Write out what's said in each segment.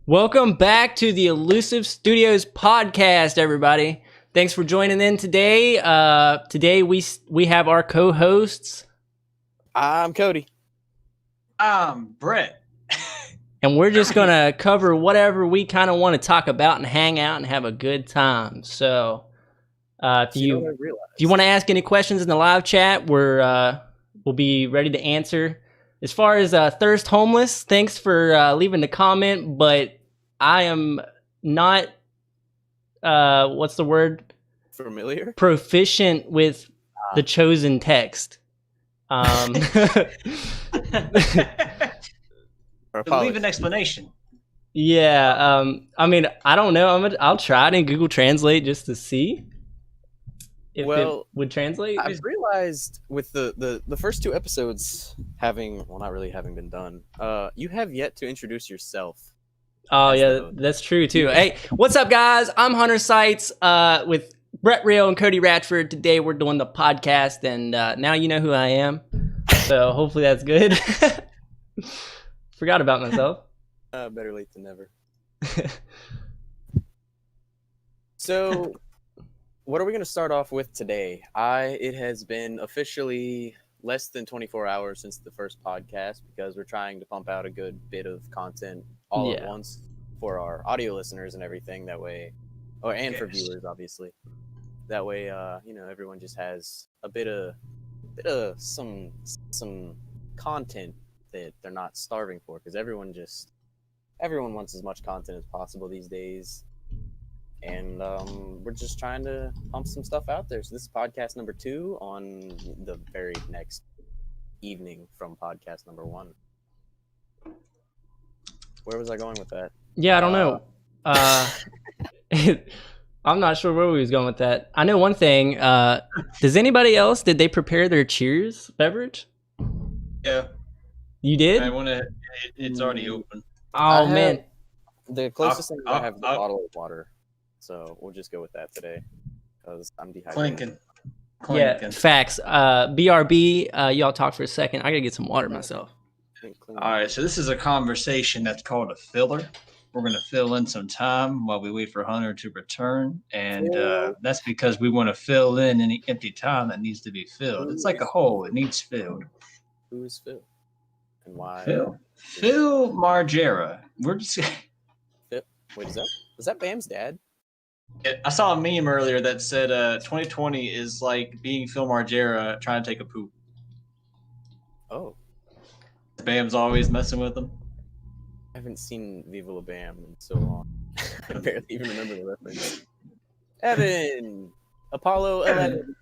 Welcome back to the Illusive Studios podcast, everybody. Thanks for joining in today. Today we have our co-hosts. I'm Cody. I'm Brett. And we're just going to cover whatever we kind of want to talk about and hang out and have a good time. So if you want to ask any questions in the live chat, we'll be ready to answer. As far as Thirst Homeless, thanks for leaving the comment, but I am not, what's the word? Familiar? Proficient with the chosen text. Leave an explanation. Yeah, I mean, I don't know. I'll try it in Google Translate just to see if it would translate. I've realized with the first two episodes not really having been done, you have yet to introduce yourself. Oh yeah, that's true too. Hey, what's up, guys? I'm Hunter Seitz with Brett Real and Cody Ratchford. Today we're doing the podcast, and now you know who I am. So hopefully that's good. Forgot about myself. Better late than never. So, what are we going to start off with today? It has been officially less than 24 hours since the first podcast because we're trying to pump out a good bit of content all at once for our audio listeners and everything. That way, and for viewers, obviously. That way, everyone just has a bit of some content that they're not starving for, because everyone wants as much content as possible these days, and we're just trying to pump some stuff out there. So this is podcast number 2 on the very next evening from podcast number 1. Where was I going with that? Yeah, I don't know. I'm not sure where we was going with that. I know one thing. Does anybody else, did they prepare their cheers beverage? Yeah. You did? I want to. It's already open. Oh man, the closest thing I have is a bottle of water, so we'll just go with that today because I'm dehydrated. Clinking. Yeah, facts. BRB, y'all talk for a second. I gotta get some water myself. All right, so this is a conversation that's called a filler. We're going to fill in some time while we wait for Hunter to return, and that's because we want to fill in any empty time that needs to be filled. It's like a hole; it needs filled. Who is Phil? And why? Phil Margera. We're just. Wait, is that Bam's dad? I saw a meme earlier that said 2020 is like being Phil Margera trying to take a poop. Oh. Bam's always messing with him. I haven't seen Viva La Bam in so long. I barely even remember the reference. Evan! Apollo 11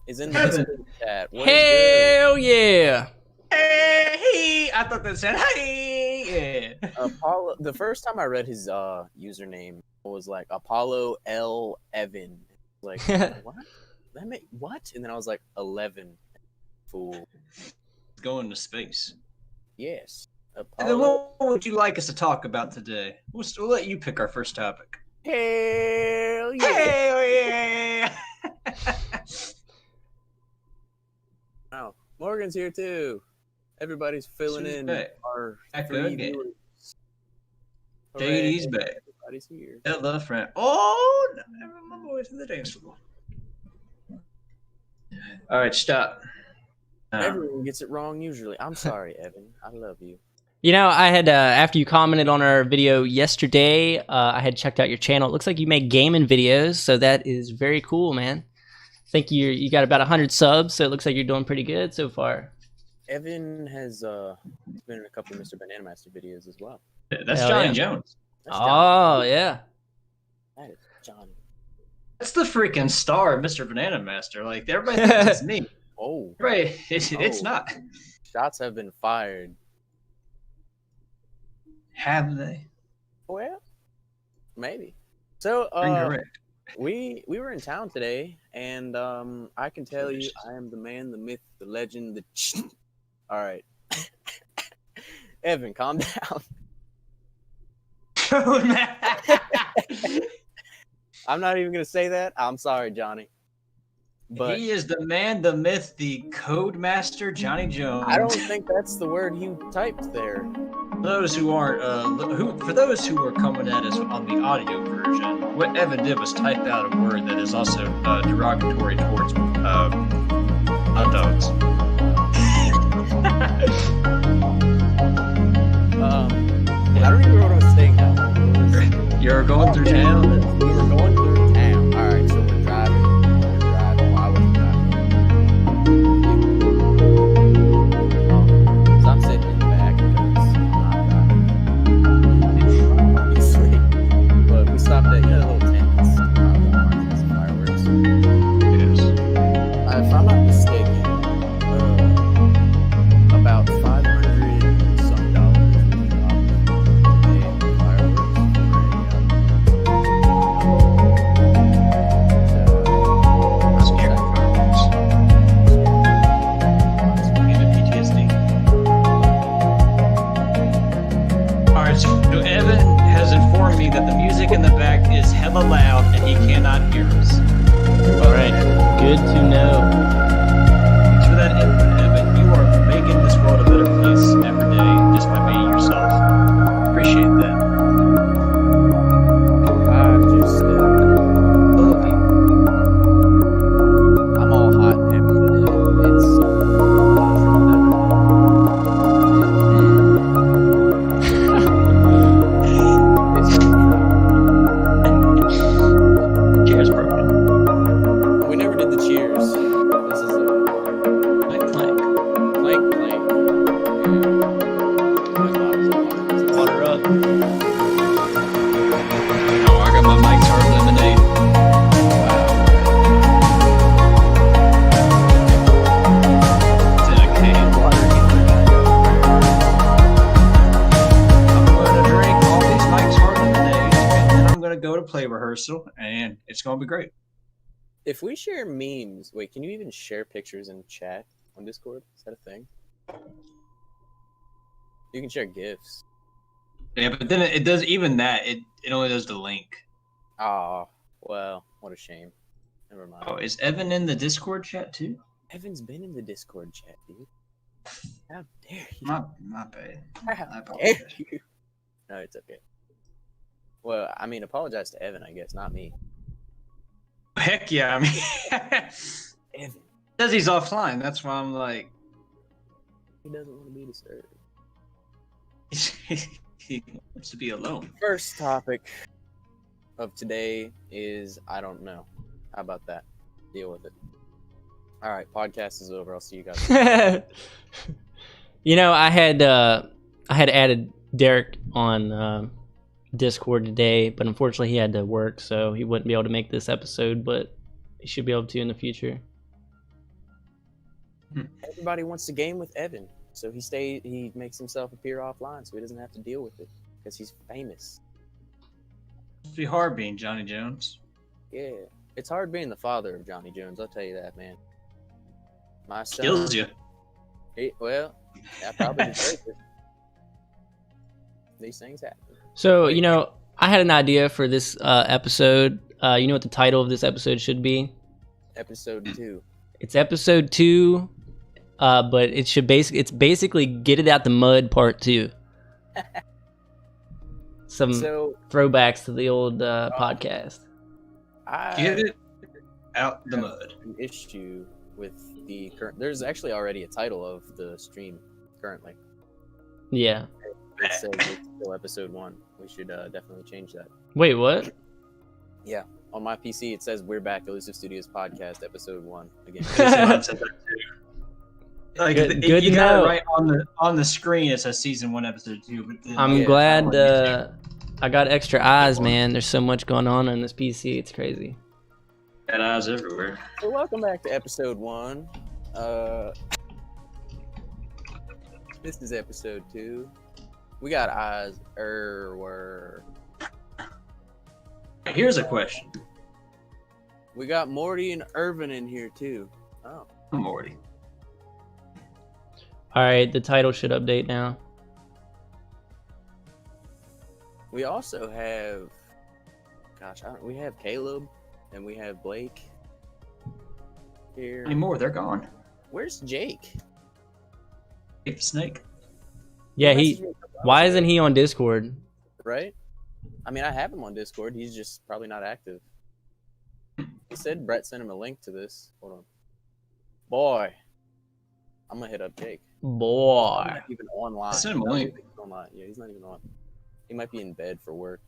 is in the chat. Hell yeah! Hey! I thought that said hey! Yeah. Apollo. The first time I read his username was like Apollo L. Evan. Like, what? What? And then I was like, 11. Fool. Going to space. Yes. And then what would you like us to talk about today? We'll let you pick our first topic. Hell yeah! Hell yeah! Oh, Morgan's here too. Everybody's filling in our free viewers. JD's back. Everybody's here. Hello, friend. Oh, my boy to the dance floor. All right, stop. Everyone gets it wrong usually. I'm sorry, Evan. I love you. You know, I had, after you commented on our video yesterday, I had checked out your channel. It looks like you make gaming videos, so that is very cool, man. I think you got about 100 subs, so it looks like you're doing pretty good so far. Evan has been in a couple of Mr. Banana Master videos as well. That's Johnny Jones. That's Johnny. Yeah. That is Johnny. That's the freaking star of Mr. Banana Master. Like, everybody thinks it's me. Oh. Right. It's not. Shots have been fired. Have they? Well, maybe. So, Incorrect. we were in town today, and I can tell you, I am the man, the myth, the legend, All right. Evan, calm down. I'm not even going to say that. I'm sorry, Johnny. But he is the man, the myth, the code master, Johnny Jones. I don't think that's the word he typed there. Those who aren't, for those who are coming at us on the audio version, what Evan did was type out a word that is also derogatory towards adults. I don't even know what I was saying now. You're going through town. We were going through town. All right, so we're driving. Well, I wasn't driving. So I'm sitting in the back because I'm not driving. Obviously. But we stopped at, the little tents. Fireworks. Yes. If I'm not mistaken, about $500 and some dollars we dropped to pay fireworks PTSD. Alright, so Evan has informed me that the music in the back is hella loud and he cannot hear us. Alright, good to know. Thanks for that input, Evan. You are making this world a better place every day just by being yourself. Appreciate that. I'm all hot and heavy today. Cheers, broken. We never did the cheers. This is a Clank, clank. clank clank. Water up. Oh, I got my Mike's Hard Lemonade. It's in a can. I'm going to drink all these Mike's Hard Lemonades, and then I'm going to go to play rehearsal, and it's going to be great. If we share memes, wait, can you even share pictures in chat on Discord? Is that a thing? You can share GIFs. Yeah, but then it does even that. It only does the link. Ah, well, what a shame. Never mind. Oh, is Evan in the Discord chat too? Evan's been in the Discord chat, dude. How dare you? My bad. I How apologize. dare you? No, it's okay. Well, I mean, apologize to Evan, I guess, not me. Heck yeah! I mean, Evan, says he's offline. That's why I'm like, he doesn't want to be disturbed. he wants to be alone. First topic of today is I don't know. How about that? Deal with it. All right, podcast is over. I'll see you guys. I had added Derek on Discord today, but unfortunately he had to work, so he wouldn't be able to make this episode, but he should be able to in the future. Everybody wants to game with Evan, so he makes himself appear offline, so he doesn't have to deal with it because he's famous. It'd be hard being Johnny Jones. Yeah, it's hard being the father of Johnny Jones. I'll tell you that, man. My son, Kills you. well, I probably deserve it. These things happen. So, I had an idea for this episode. You know what the title of this episode should be? Episode 2. It's episode 2, but it's basically Get It Out the Mud Part 2. Some throwbacks to the old podcast. Get it out the mud. An issue with the current. There's actually already a title of the stream currently. Yeah. It says it's still episode 1. We should definitely change that. Wait, what? Yeah. On my PC, it says "We're Back, Illusive Studios Podcast, Episode 1." Again. Like good you to got know. it right on the screen. It says season 1, episode 2. But then, I'm Yeah, glad I got extra eyes, man. There's so much going on this PC. It's crazy. got eyes everywhere. So welcome back to episode 1. This is episode 2. We got eyes everywhere. Here's a question. We got Morty and Irvin in here too. Oh. Morty. All right, the title should update now. We also have, we have Caleb and we have Blake. Here. Anymore, they're gone. Where's Jake? Jake the Snake. Yeah, why isn't he on Discord? Right? I mean, I have him on Discord. He's just probably not active. He said Brett sent him a link to this. Hold on. Boy. I'm going to hit up Jake. Boy. He's not even online. Send him a link. Online. Yeah, he's not even on. He might be in bed for work.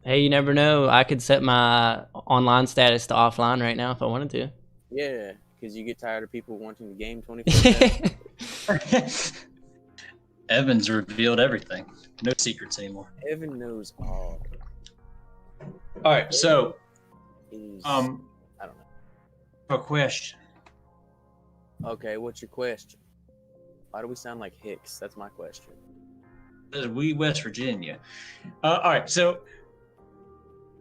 Hey, you never know. I could set my online status to offline right now if I wanted to. Yeah, because you get tired of people wanting to game 24/7. Evan's revealed everything. No secrets anymore. Evan knows all. All right, so I don't know. a question. Okay, what's your question? Why do we sound like Hicks? That's my question. We West Virginia. All right, so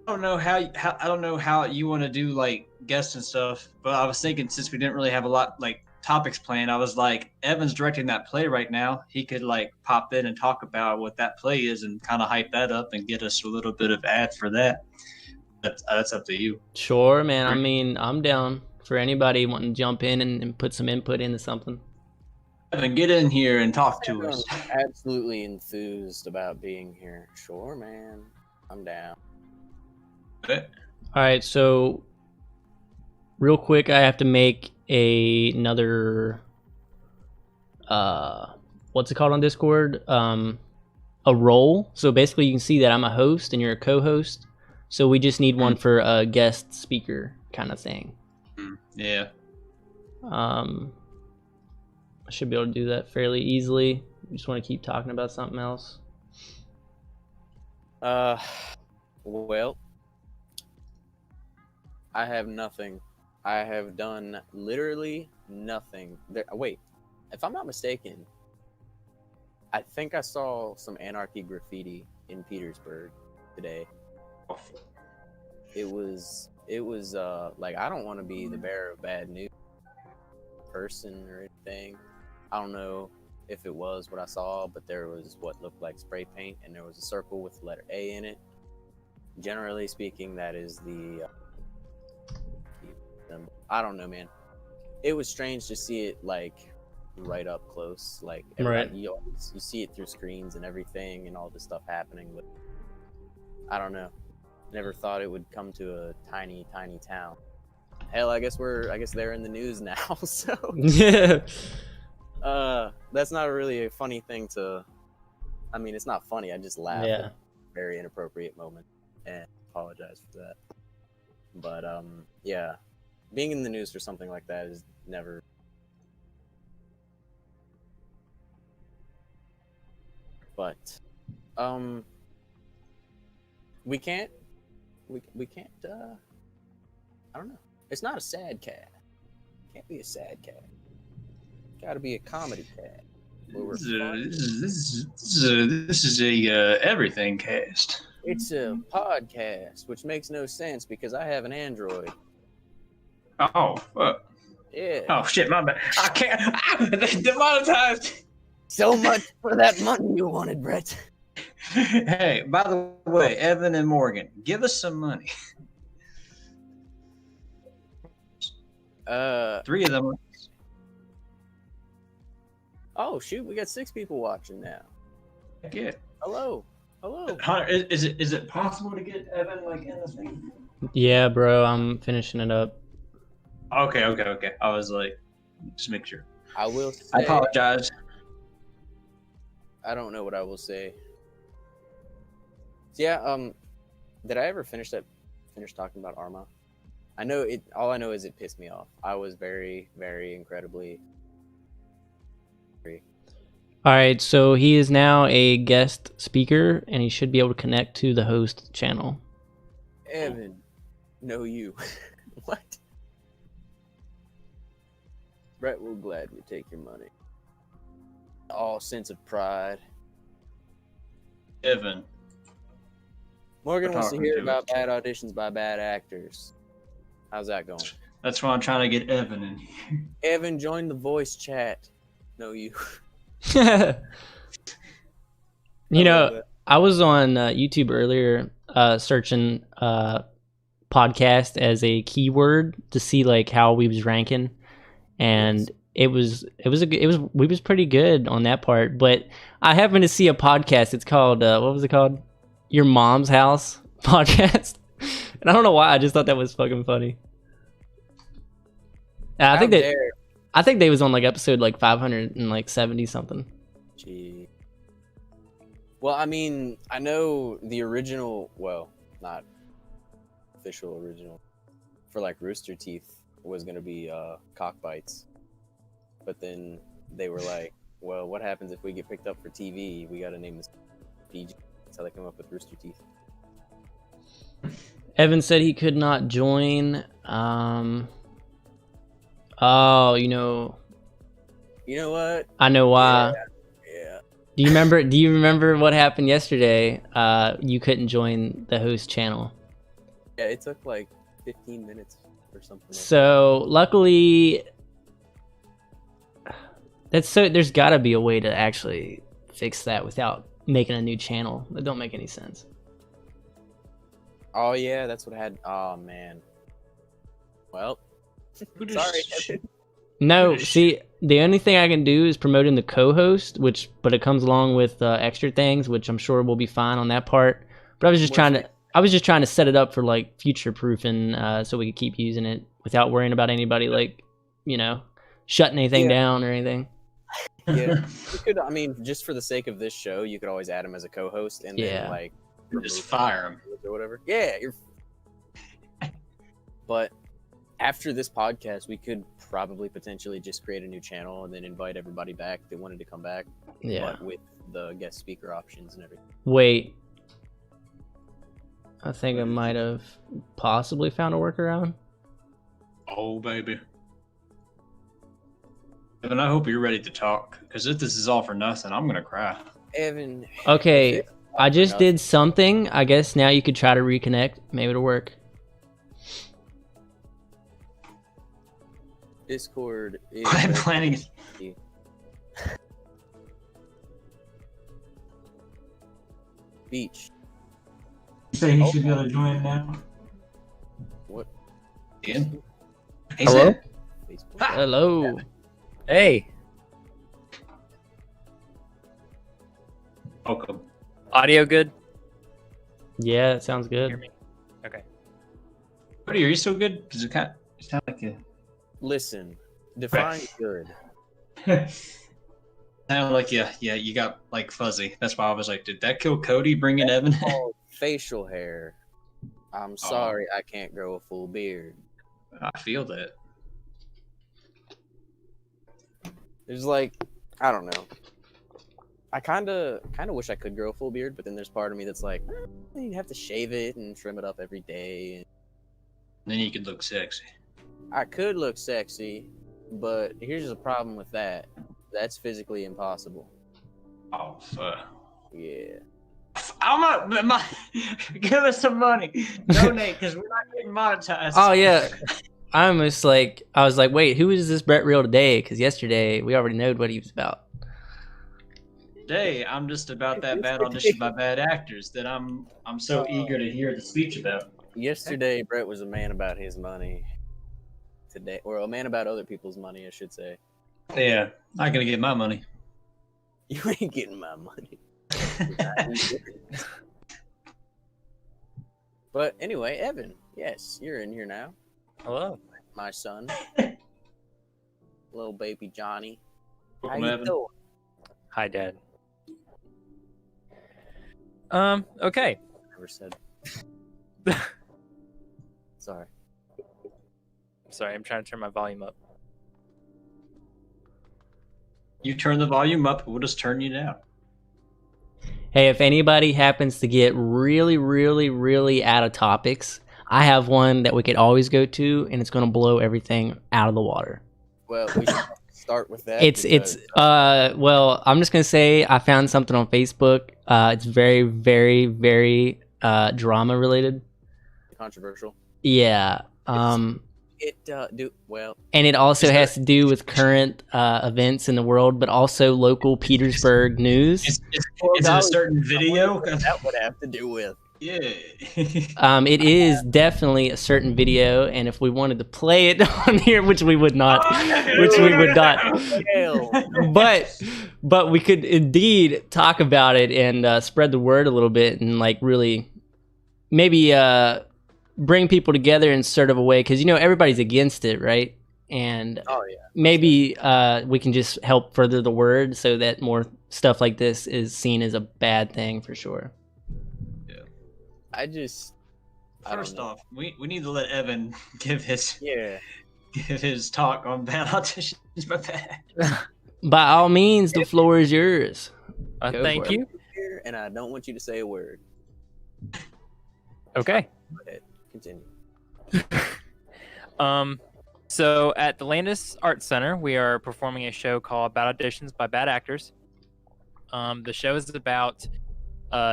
I don't know how you want to do like guests and stuff, but I was thinking since we didn't really have a lot like topics planned, I was like, Evan's directing that play right now. He could like pop in and talk about what that play is and kind of hype that up and get us a little bit of ad for that. That's up to you. Sure, man. I mean, I'm down for anybody wanting to jump in and put some input into something. Evan, get in here and talk to us. I'm absolutely enthused about being here. Sure, man. I'm down. Okay. All right, so real quick, I have to make another what's it called on Discord? A role. So basically, you can see that I'm a host and you're a co-host. So we just need one for a guest speaker kind of thing. Yeah. I should be able to do that fairly easily. You just want to keep talking about something else. Well, I have nothing. I have done literally nothing. Wait, if I'm not mistaken, I think I saw some anarchy graffiti in Petersburg today. It was like, I don't want to be the bearer of bad news person or anything. I don't know if it was what I saw, but there was what looked like spray paint and there was a circle with the letter A in it. Generally speaking, that is the I don't know, man. It was strange to see it like right up close, like right. You see it through screens and everything and all this stuff happening, but I don't know. Never thought it would come to a tiny town. Hell, I guess they're in the news now. So yeah. That's not really a funny thing to. I mean, it's not funny. I just laughed. Yeah. At a very inappropriate moment, and apologize for that. But yeah, being in the news for something like that is never. But we can't. I don't know. It's not a sad cat. It can't be a sad cat. It's got to be a comedy cat. This is a everything cast. It's a podcast, which makes no sense because I have an Android. Oh, fuck. Yeah. Oh, shit, my bad. I can't. They demonetized. So much for that money you wanted, Brett. Hey, by the way, Evan and Morgan, give us some money. 3 of them. Oh shoot, we got 6 people watching now. Yeah. Hello. Hunter, is it possible to get Evan like in this thing? Yeah, bro, I'm finishing it up. Okay. I was like, just make sure. I will say, I apologize. I don't know what I will say. So yeah, did I ever finish talking about Arma? I know it. All I know is it pissed me off. I was very, very incredibly. All right, so he is now a guest speaker, and he should be able to connect to the host channel. Evan, no you. What? Brett will gladly take your money. All sense of pride. Evan. Morgan wants to hear about bad auditions by bad actors. How's that going? That's why I'm trying to get Evan in here. Evan, join the voice chat. No you. You know, I was on YouTube earlier searching podcast as a keyword to see like how we was ranking, and we was pretty good on that part. But I happened to see a podcast. It's called what was it called? Your Mom's House podcast. And I don't know why. I just thought that was fucking funny. I think they was on like episode like 570 something. Gee. Well, I mean, I know the original. Well, not official original for like Rooster Teeth was gonna be Cockbites, but then they were like, well, what happens if we get picked up for TV? We gotta name this PG. That's how they come up with Rooster Teeth. Evan said he could not join. Oh, you know what? I know why. Yeah. Do you remember what happened yesterday? You couldn't join the host channel. Yeah, it took like 15 minutes or something. So luckily, there's got to be a way to actually fix that without making a new channel. That don't make any sense. Oh yeah, that's what I had. Oh man. Well, sorry. No, see, the only thing I can do is promoting the co-host, but it comes along with extra things, which I'm sure will be fine on that part. But I was just trying to set it up for like future proofing, so we could keep using it without worrying about anybody like, shutting anything down or anything. Yeah, you could. I mean, just for the sake of this show, you could always add him as a co-host and then like just fire him or whatever. Yeah, But after this podcast, we could probably potentially just create a new channel and then invite everybody back that wanted to come back. Yeah, but with the guest speaker options and everything. Wait, I think I might have possibly found a workaround. Oh baby. Evan, I hope you're ready to talk, because if this is all for nothing, I'm gonna cry. Evan. Okay, I just did something. I guess now you could try to reconnect. Maybe it'll work. Discord is I'm planning. Beach. You say he should be able to join now? What? Ian? Hello? Hello. Hey. Welcome. Audio good? Yeah, it sounds good. Hear me? Okay. Buddy, are you so good? Does it sound like you? Listen, define good. Sound like you got like fuzzy. That's why I was like, did that kill Cody bringing Evan? Oh, facial hair. I'm sorry, I can't grow a full beard. I feel that. There's like, I don't know. I kind of wish I could grow a full beard, but then there's part of me that's like, you have to shave it and trim it up every day. Then you could look sexy. I could look sexy, but here's the problem with that. That's physically impossible. Oh, fuck. Yeah. Give us some money. Donate, because we're not getting monetized. Oh yeah. I was like, wait, who is this Brett Real today? Because yesterday we already know what he was about. Today, I'm just about that bad audition by bad actors that I'm so eager to hear the speech about. Yesterday, Brett was a man about his money. Today, or a man about other people's money, I should say. Yeah, not gonna get my money. You ain't getting my money. But anyway, Evan, yes, you're in here now. Hello. My son. Little baby Johnny. Welcome, How you Evan. doing? Hi, Dad. Okay. Never said. Sorry. Sorry, I'm trying to turn my volume up. You turn the volume up, we'll just turn you down. Hey, if anybody happens to get really, really, really out of topics, I have one that we could always go to, and it's going to blow everything out of the water. Well, we should start with that. Well, I'm just going to say I found something on Facebook. It's very, very, very drama related. Controversial. Yeah. And it also has to do with current events in the world, but also local Petersburg news. Is it a certain video? That would have to do with. Yeah. It is definitely a certain video, and if we wanted to play it on here, which we would not, but we could indeed talk about it and spread the word a little bit and like really maybe bring people together in sort of a way, because you know everybody's against it, right? And maybe we can just help further the word so that more stuff like this is seen as a bad thing for sure. First off, we need to let Evan give his talk on bad auditions. By all means, the floor is yours. Thank you. And I don't want you to say a word. Okay. Go ahead. Continue. So at the Landis Arts Center, we are performing a show called Bad Auditions by Bad Actors. The show is about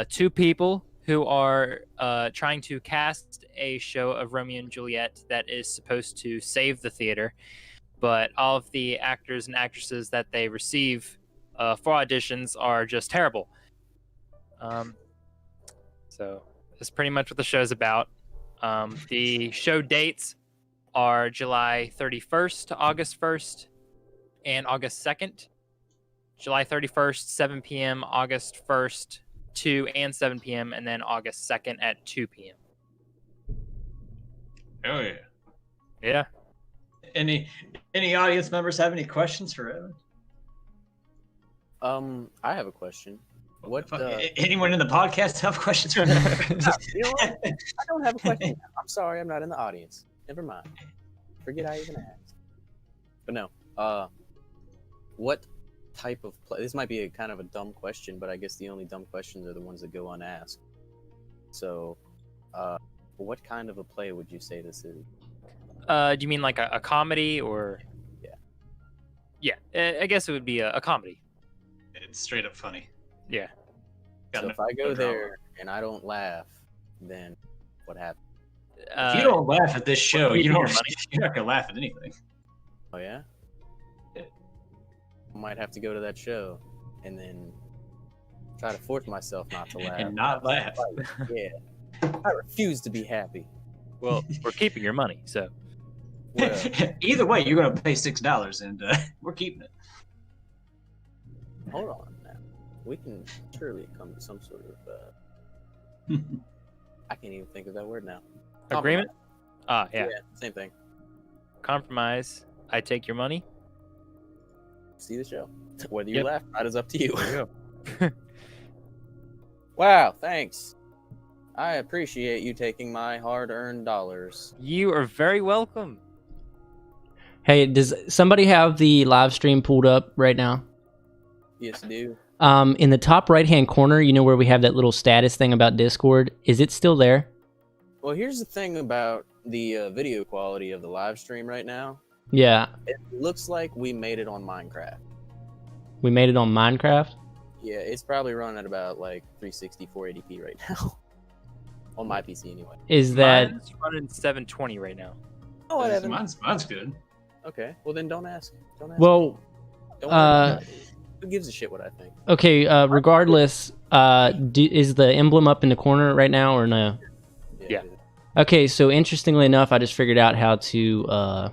two people who are trying to cast a show of Romeo and Juliet that is supposed to save the theater, but all of the actors and actresses that they receive for auditions are just terrible. So that's pretty much what the show's about. The show dates are July 31st to August 1st and August 2nd. July 31st, 7 p.m., August 1st, 2 and 7 p.m., and then August 2nd at 2 p.m. Oh yeah. Yeah. Any audience members have any questions for Evan? I have a question. What? Anyone in the podcast have questions for Evan? You know what? I don't have a question. I'm sorry, I'm not in the audience. Never mind. Forget I even asked. But no. What type of play? This might be a kind of a dumb question, but I guess the only dumb questions are the ones that go unasked. So, what kind of a play would you say this is? Do you mean like a comedy or? Yeah. Yeah, I guess it would be a comedy. It's straight up funny. Yeah. So if I go there and I don't laugh, then what happens? If you don't laugh at this show, you're not gonna laugh at anything. Oh yeah? I might have to go to that show and then try to force myself not to laugh. And not laugh. Yeah. I refuse to be happy. Well, we're keeping your money, so. Well, either way, you're gonna pay $6, and we're keeping it. hold on now. We can surely come to some sort of I can't even think of that word now. Agreement? Yeah. Same thing. Compromise. I take your money. See the show. Whether you laugh, that is up to you. There you Wow, thanks. I appreciate you taking my hard-earned dollars. You are very welcome. Hey, does somebody have the live stream pulled up right now? Yes, do. In the top right-hand corner, you know where we have that little status thing about Discord? Is it still there? Well, here's the thing about the video quality of the live stream right now. Yeah. It looks like we made it on Minecraft. We made it on Minecraft? Yeah, it's probably running at about like 360, 480p right now. On my PC anyway. Is that... Mine's running 720 right now. Oh, whatever. Mine's good. Okay, well then don't ask. Don't ask. Well, Don't worry about it. Who gives a shit what I think? okay, regardless, is the emblem up in the corner right now or no? Yeah. Okay, so interestingly enough, I just figured out how to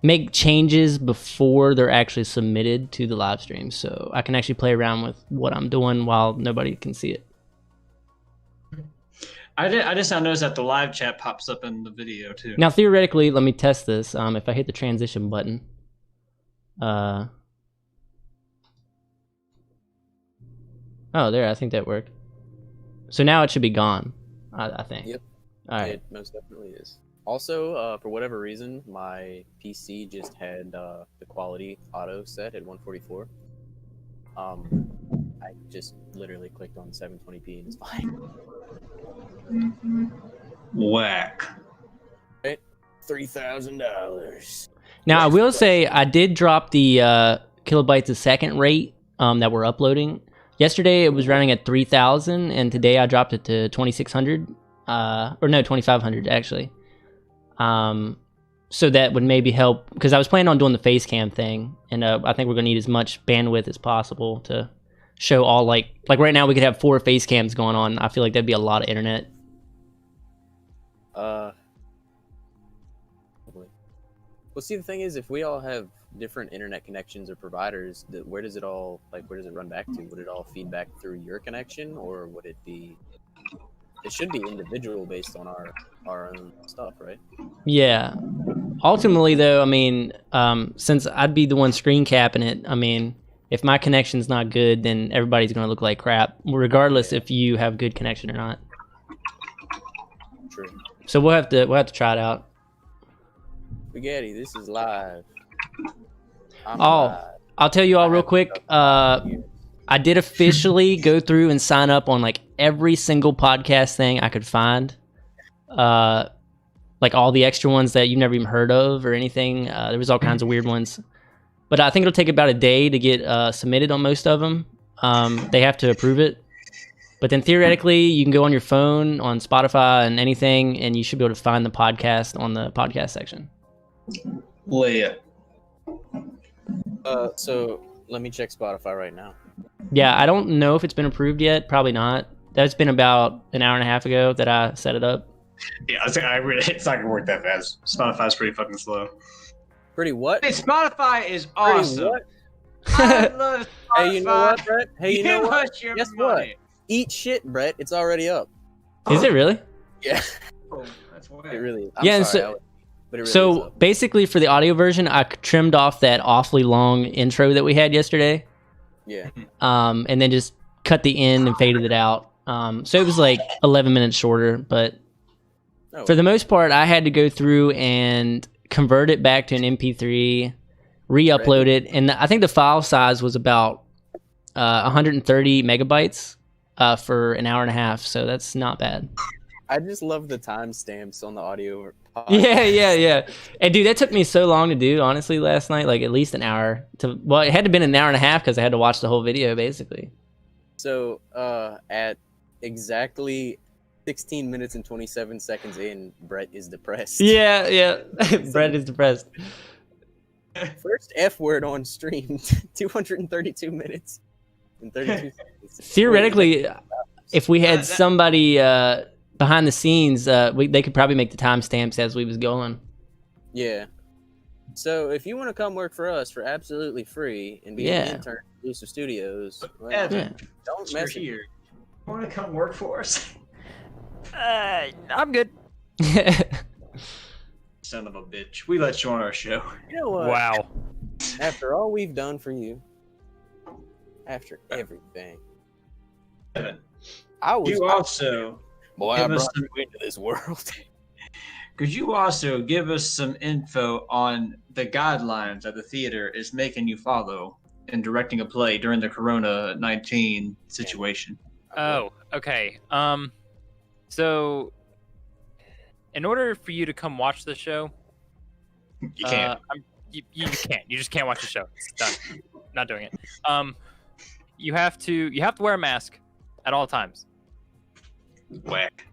make changes before they're actually submitted to the live stream, so I can actually play around with what I'm doing while nobody can see it. I just now noticed that the live chat pops up in the video too. Now, theoretically, let me test this. If I hit the transition button, oh, there, I think that worked. So now it should be gone, I think. Yep. All right. It most definitely is. Also, for whatever reason, my PC just had the quality auto set at 144. I just literally clicked on 720p and it's fine. Whack. Right? $3,000. Now, I will say I did drop the kilobytes a second rate that we're uploading. Yesterday it was running at 3,000, and today I dropped it to 2,600. Or no, 2,500 actually. So that would maybe help, because I was planning on doing the face cam thing, and I think we're gonna need as much bandwidth as possible to show all like right now we could have 4 face cams going on. I feel like that'd be a lot of internet. Well, see, the thing is, if we all have different internet connections or providers, where does it run back to? Would it all feed back through your connection, or would it be? It should be individual based on our own stuff, right? Yeah. Ultimately, though, I mean, since I'd be the one screen capping it, I mean, if my connection's not good, then everybody's gonna look like crap, regardless if you have good connection or not. True. So we'll have to try it out. Spaghetti, this is live. I'll tell you all real quick. I did officially go through and sign up on like every single podcast thing I could find. Like all the extra ones that you've never even heard of or anything. There was all kinds of weird ones. But I think it'll take about a day to get submitted on most of them. They have to approve it. But then theoretically, you can go on your phone, on Spotify and anything, and you should be able to find the podcast on the podcast section. Leia. So let me check Spotify right now. Yeah, I don't know if it's been approved yet. Probably not. That's been about an hour and a half ago that I set it up. Yeah, it's not gonna work that fast. Spotify's pretty fucking slow. Pretty what? Hey, Spotify is awesome. What? I love Spotify. Hey, you know what, Brett? Hey, you know what? Guess what? money. Eat shit, Brett. It's already up. Is it really? Yeah. Oh, that's why. It really is. Yeah, I'm and sorry, so- Alex, but it really is So up. basically for the audio version, I trimmed off that awfully long intro that we had yesterday. Yeah. And then just cut the end and faded it out. So it was like 11 minutes shorter, but Oh, for the most part, I had to go through and convert it back to an MP3, re-upload it, and I think the file size was about 130 megabytes for an hour and a half, so that's not bad. I just love the timestamps on the audio. Yeah. And dude, that took me so long to do, honestly, last night, like at least an hour. Well, it had to have been an hour and a half because I had to watch the whole video, basically. So at exactly 16 minutes and 27 seconds in, Brett is depressed. Yeah. Brett is depressed. First F word on stream, 232 minutes and 32 seconds. Theoretically, if we had somebody behind the scenes, they could probably make the timestamps as we was going. Yeah. So if you want to come work for us for absolutely free and be an intern at Illusive Studios, well, Evan, don't you're mess with here. You want to come work for us? I'm good. Son of a bitch. We let you on our show. You know what? Wow. After all we've done for you, after everything, Evan, I was. you also Boy, I give us brought you into this world. could you also give us some info on the guidelines that the theater is making you follow in directing a play during the Corona-19 situation? Oh, okay. So in order for you to come watch the show, You can't. you can't. You just can't watch the show. It's done. Not doing it. You have to wear a mask at all times. Whack.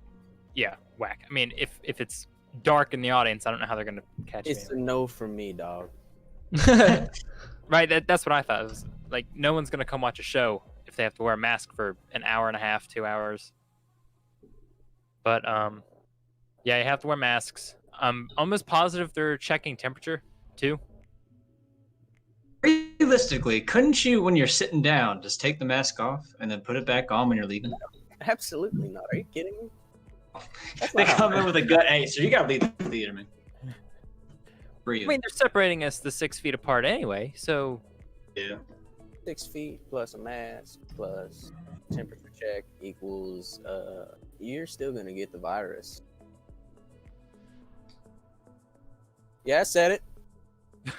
Yeah, whack. I mean, if it's dark in the audience, I don't know how they're gonna catch It's me. a no from me, dog. Right, that's what I thought. It was like no one's gonna come watch a show if they have to wear a mask for an hour and a half, 2 hours. But yeah, you have to wear masks. I'm almost positive they're checking temperature too. Realistically, couldn't you, when you're sitting down, just take the mask off and then put it back on when you're leaving? Absolutely not. Are you kidding me? That's They not how come in with a gut. Hey, so you gotta leave the theater, man. Breathe. I mean, they're separating us the 6 feet apart anyway, so Yeah. 6 feet plus a mask plus temperature check equals you're still gonna get the virus. Yeah, I said it.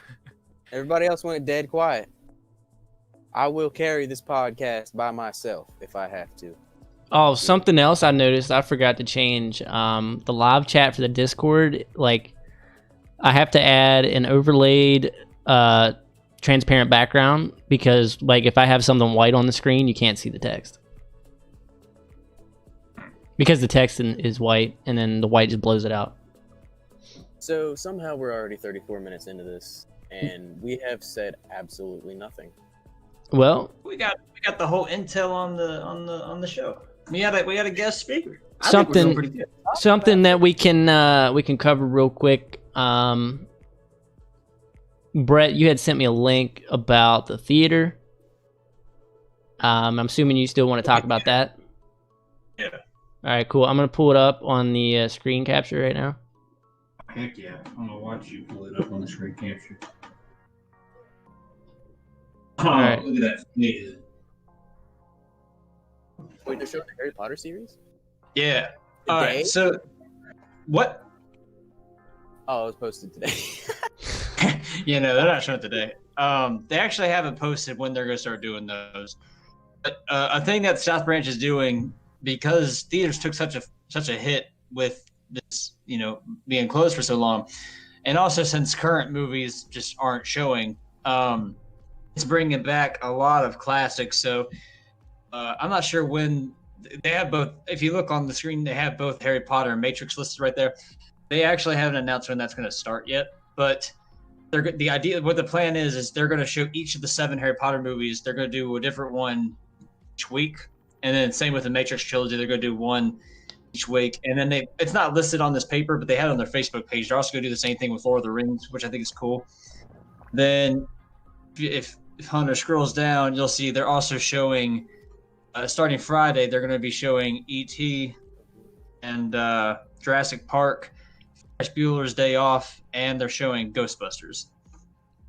Everybody else went dead quiet. I will carry this podcast by myself if I have to. Oh, something else I noticed. I forgot to change the live chat for the Discord. Like, I have to add an overlaid transparent background because, like, if I have something white on the screen, you can't see the text because the text is white, and then the white just blows it out. So somehow we're already 34 minutes into this, and we have said absolutely nothing. Well, we got the whole intel on the show. We had a guest speaker. Something that we can cover real quick. Brett, you had sent me a link about the theater. I'm assuming you still want to talk about that. Yeah. All right, cool. I'm gonna pull it up on the screen capture right now. Heck yeah! I'm gonna watch you pull it up on the screen capture. Oh, all right. Look at that. Yeah. Wait, they're showing the Harry Potter series? Yeah. All right. So, what? Oh, it was posted today. Yeah, no, they're not showing it today. They actually haven't posted when they're gonna start doing those. But a thing that South Branch is doing, because theaters took such a hit with this, being closed for so long, and also since current movies just aren't showing, it's bringing back a lot of classics. So I'm not sure when they have both. If you look on the screen, they have both Harry Potter and Matrix listed right there. They actually haven't announced when that's going to start yet, but the plan is they're going to show each of the 7 Harry Potter movies. They're going to do a different one each week, and then same with the Matrix trilogy. They're going to do one each week, and then it's not listed on this paper, but they had it on their Facebook page. They're also going to do the same thing with Lord of the Rings, which I think is cool. Then if Hunter scrolls down, you'll see they're also showing starting Friday. They're going to be showing E.T. and Jurassic Park, Ferris Bueller's Day Off, and they're showing Ghostbusters.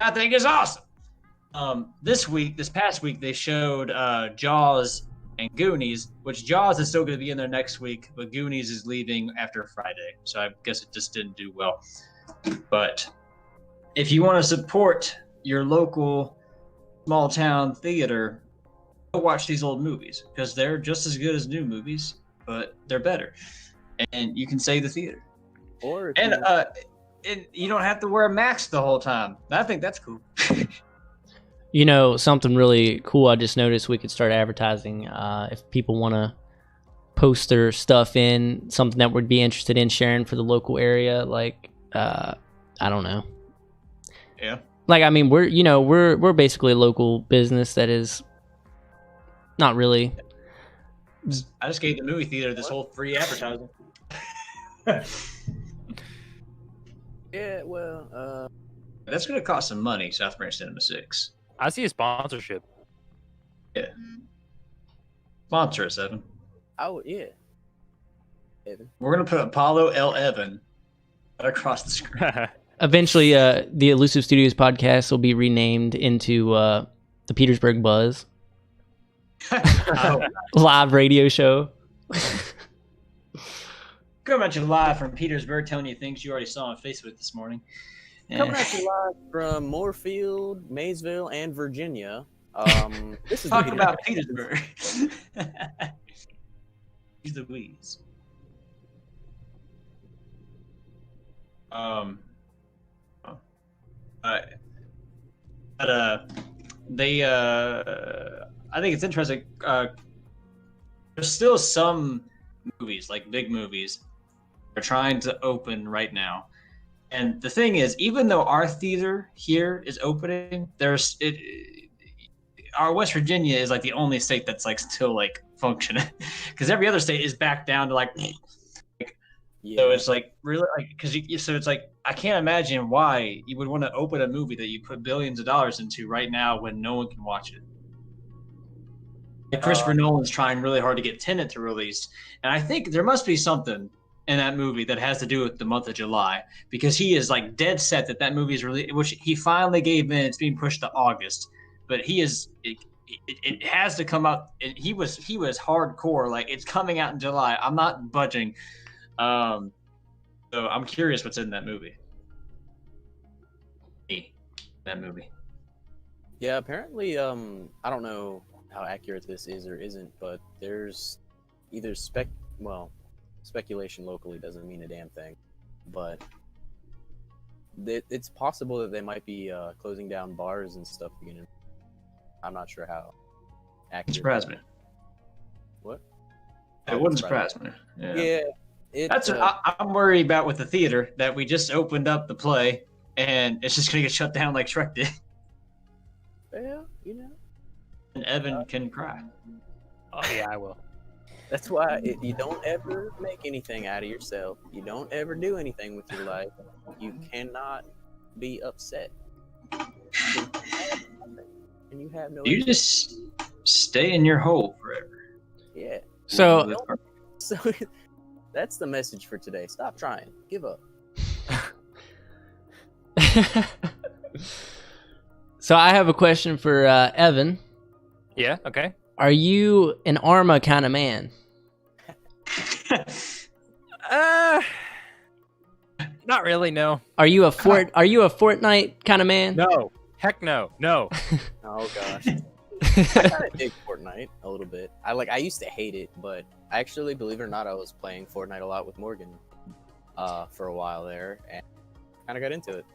I think is awesome. This past week, they showed Jaws and Goonies, which Jaws is still going to be in there next week, but Goonies is leaving after Friday. So I guess it just didn't do well. But if you want to support your local small town theater, go watch these old movies because they're just as good as new movies, but they're better. And you can save the theater. And you don't have to wear a mask the whole time. I think that's cool. Something really cool I just noticed we could start advertising if people want to post their stuff in, something that would be interested in sharing for the local area. Like, I don't know. Yeah. Like, I mean, we're basically a local business that is not really. I just gave the movie theater this whole free advertising. Yeah, well, that's going to cost some money, South Branch Cinema 6. I see a sponsorship. Yeah. Sponsor us, Evan. Yeah. Evan. We're going to put Apollo L. Evan across the screen. Eventually, the Illusive Studios podcast will be renamed into the Petersburg Buzz. Live radio show. Coming at you live from Petersburg, telling you things you already saw on Facebook this morning. Coming at you live from Moorefield, Maysville, and Virginia. This is talk about Petersburg. He's the Louise. I think it's interesting. There's still some movies, like big movies, they're trying to open right now. And the thing is, even though our theater here is opening, our West Virginia is like the only state that's like still like functioning, because every other state is back down to like yeah. So it's like really like so it's like I can't imagine why you would want to open a movie that you put billions of dollars into right now when no one can watch it. Like Christopher Nolan's trying really hard to get Tenet to release, and I think there must be something in that movie that has to do with the month of July, because he is like dead set that movie is really, which he finally gave in. It's being pushed to August, but it has to come out. He was hardcore, like it's coming out in July. I'm not budging. So I'm curious what's in that movie. That movie. Yeah, apparently, I don't know how accurate this is or isn't, but there's either speculation locally doesn't mean a damn thing, but it's possible that they might be closing down bars and stuff again. I'm not sure how accurate. Surprise me. What? It wouldn't surprise me. Yeah. That's what I'm worried about with the theater, that we just opened up the play and it's just gonna get shut down like Shrek did. Well, and Evan can cry. Oh yeah, I will. That's why you don't ever make anything out of yourself. You don't ever do anything with your life. You cannot be upset. And you have no. You just stay in your hole forever. Yeah. So That's the message for today. Stop trying. Give up. So I have a question for Evan. Yeah. Okay. Are you an Arma kind of man? Not really. No. Are you a Fortnite kind of man? No. Heck no. No. Oh gosh. I kind of dig Fortnite a little bit. I used to hate it, but actually, believe it or not, I was playing Fortnite a lot with Morgan for a while there, and kind of got into it.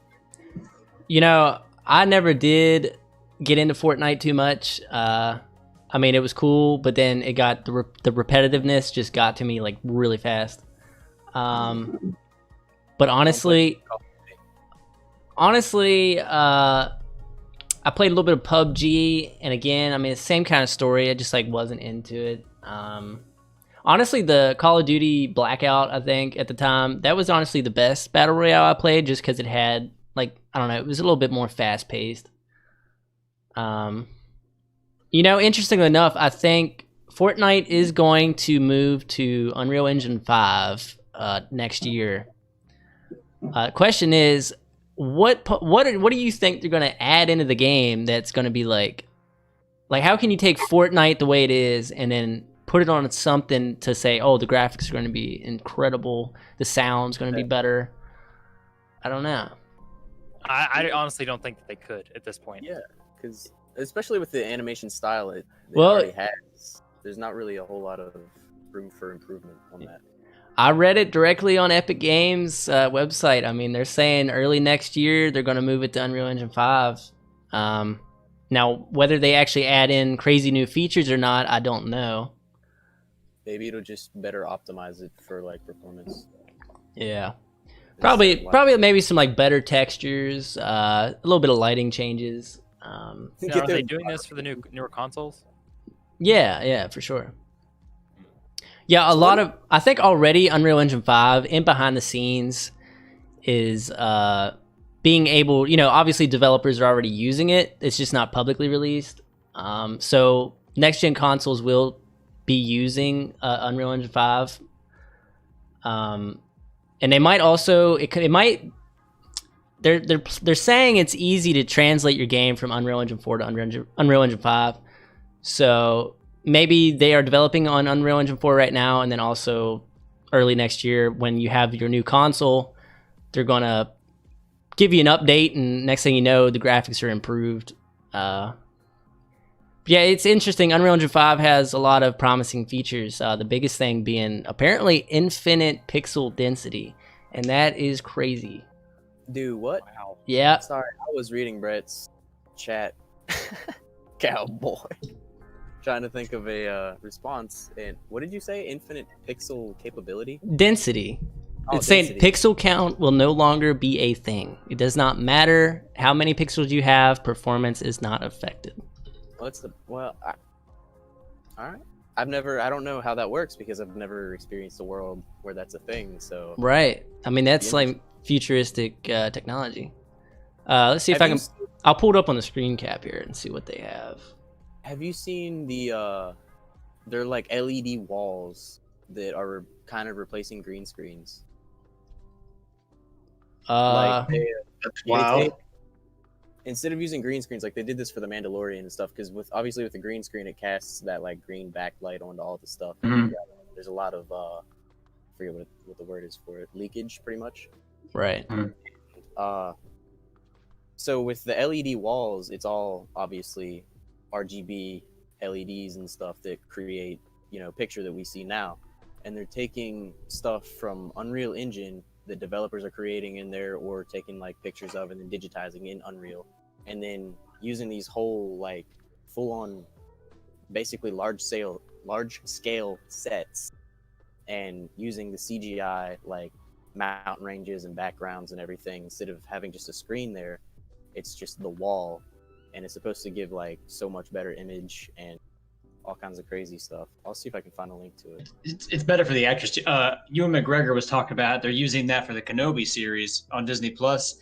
You know, I never did get into Fortnite too much. I mean, it was cool, but then it got the repetitiveness just got to me like really fast. But honestly, I played a little bit of PUBG, and again, I mean, it's the same kind of story. I just like wasn't into it. Honestly, the Call of Duty Blackout, I think at the time, that was honestly the best battle royale I played, just because it had like, I don't know, it was a little bit more fast paced. You know, interestingly enough, I think Fortnite is going to move to Unreal Engine 5 next year. Question is, what do you think they're going to add into the game that's going to be like how can you take Fortnite the way it is and then put it on something to say, oh, the graphics are going to be incredible, the sound's going to be better? I don't know. I honestly don't think that they could at this point. Yeah, because especially with the animation style it already has, there's not really a whole lot of room for improvement on that. I read it directly on Epic Games website. I mean, they're saying early next year they're going to move it to Unreal Engine 5. Now, whether they actually add in crazy new features or not, I don't know. Maybe it'll just better optimize it for like performance. Yeah. Probably maybe some like better textures, a little bit of lighting changes. Now, are they doing this for the newer consoles? Yeah, for sure. Yeah, I think already Unreal Engine 5 in behind the scenes is being able, you know, obviously developers are already using it. It's just not publicly released. So next gen consoles will be using Unreal Engine 5. And they might also they're saying it's easy to translate your game from Unreal Engine 4 to Unreal Engine 5. So maybe they are developing on Unreal Engine 4 right now, and then also early next year when you have your new console, they're going to give you an update, and next thing you know, the graphics are improved. Yeah, it's interesting. Unreal Engine 5 has a lot of promising features. The biggest thing being apparently infinite pixel density, and that is crazy. Dude, what? Wow. Yeah. Sorry, I was reading Brett's chat. Cowboy. Trying to think of a response. And what did you say? Infinite pixel capability? Density. Oh, It's saying pixel count will no longer be a thing. It does not matter how many pixels you have. Performance is not affected. All right. I don't know how that works because I've never experienced a world where that's a thing. So Right. I mean, that's like futuristic technology. Let's see if I can. I'll pull it up on the screen cap here and see what they have. Have you seen they're like LED walls that are kind of replacing green screens? That's wild. Instead of using green screens, like they did this for the Mandalorian and stuff, because obviously with the green screen it casts that like green backlight onto all the stuff. Mhm. There's a lot of I forget what the word is for it, leakage pretty much. Right. So with the LED walls, it's all obviously RGB LEDs and stuff that create, you know, picture that we see now. And they're taking stuff from Unreal Engine that developers are creating in there, or taking like pictures of and then digitizing in Unreal, and then using these whole like full on basically large scale sets, and using the CGI like mountain ranges and backgrounds and everything. Instead of having just a screen there, it's just the wall and it's supposed to give like so much better image and all kinds of crazy stuff. I'll see if I can find a link to it. It's better for the actors too. Ewan McGregor was talking about they're using that for the Kenobi series on Disney Plus.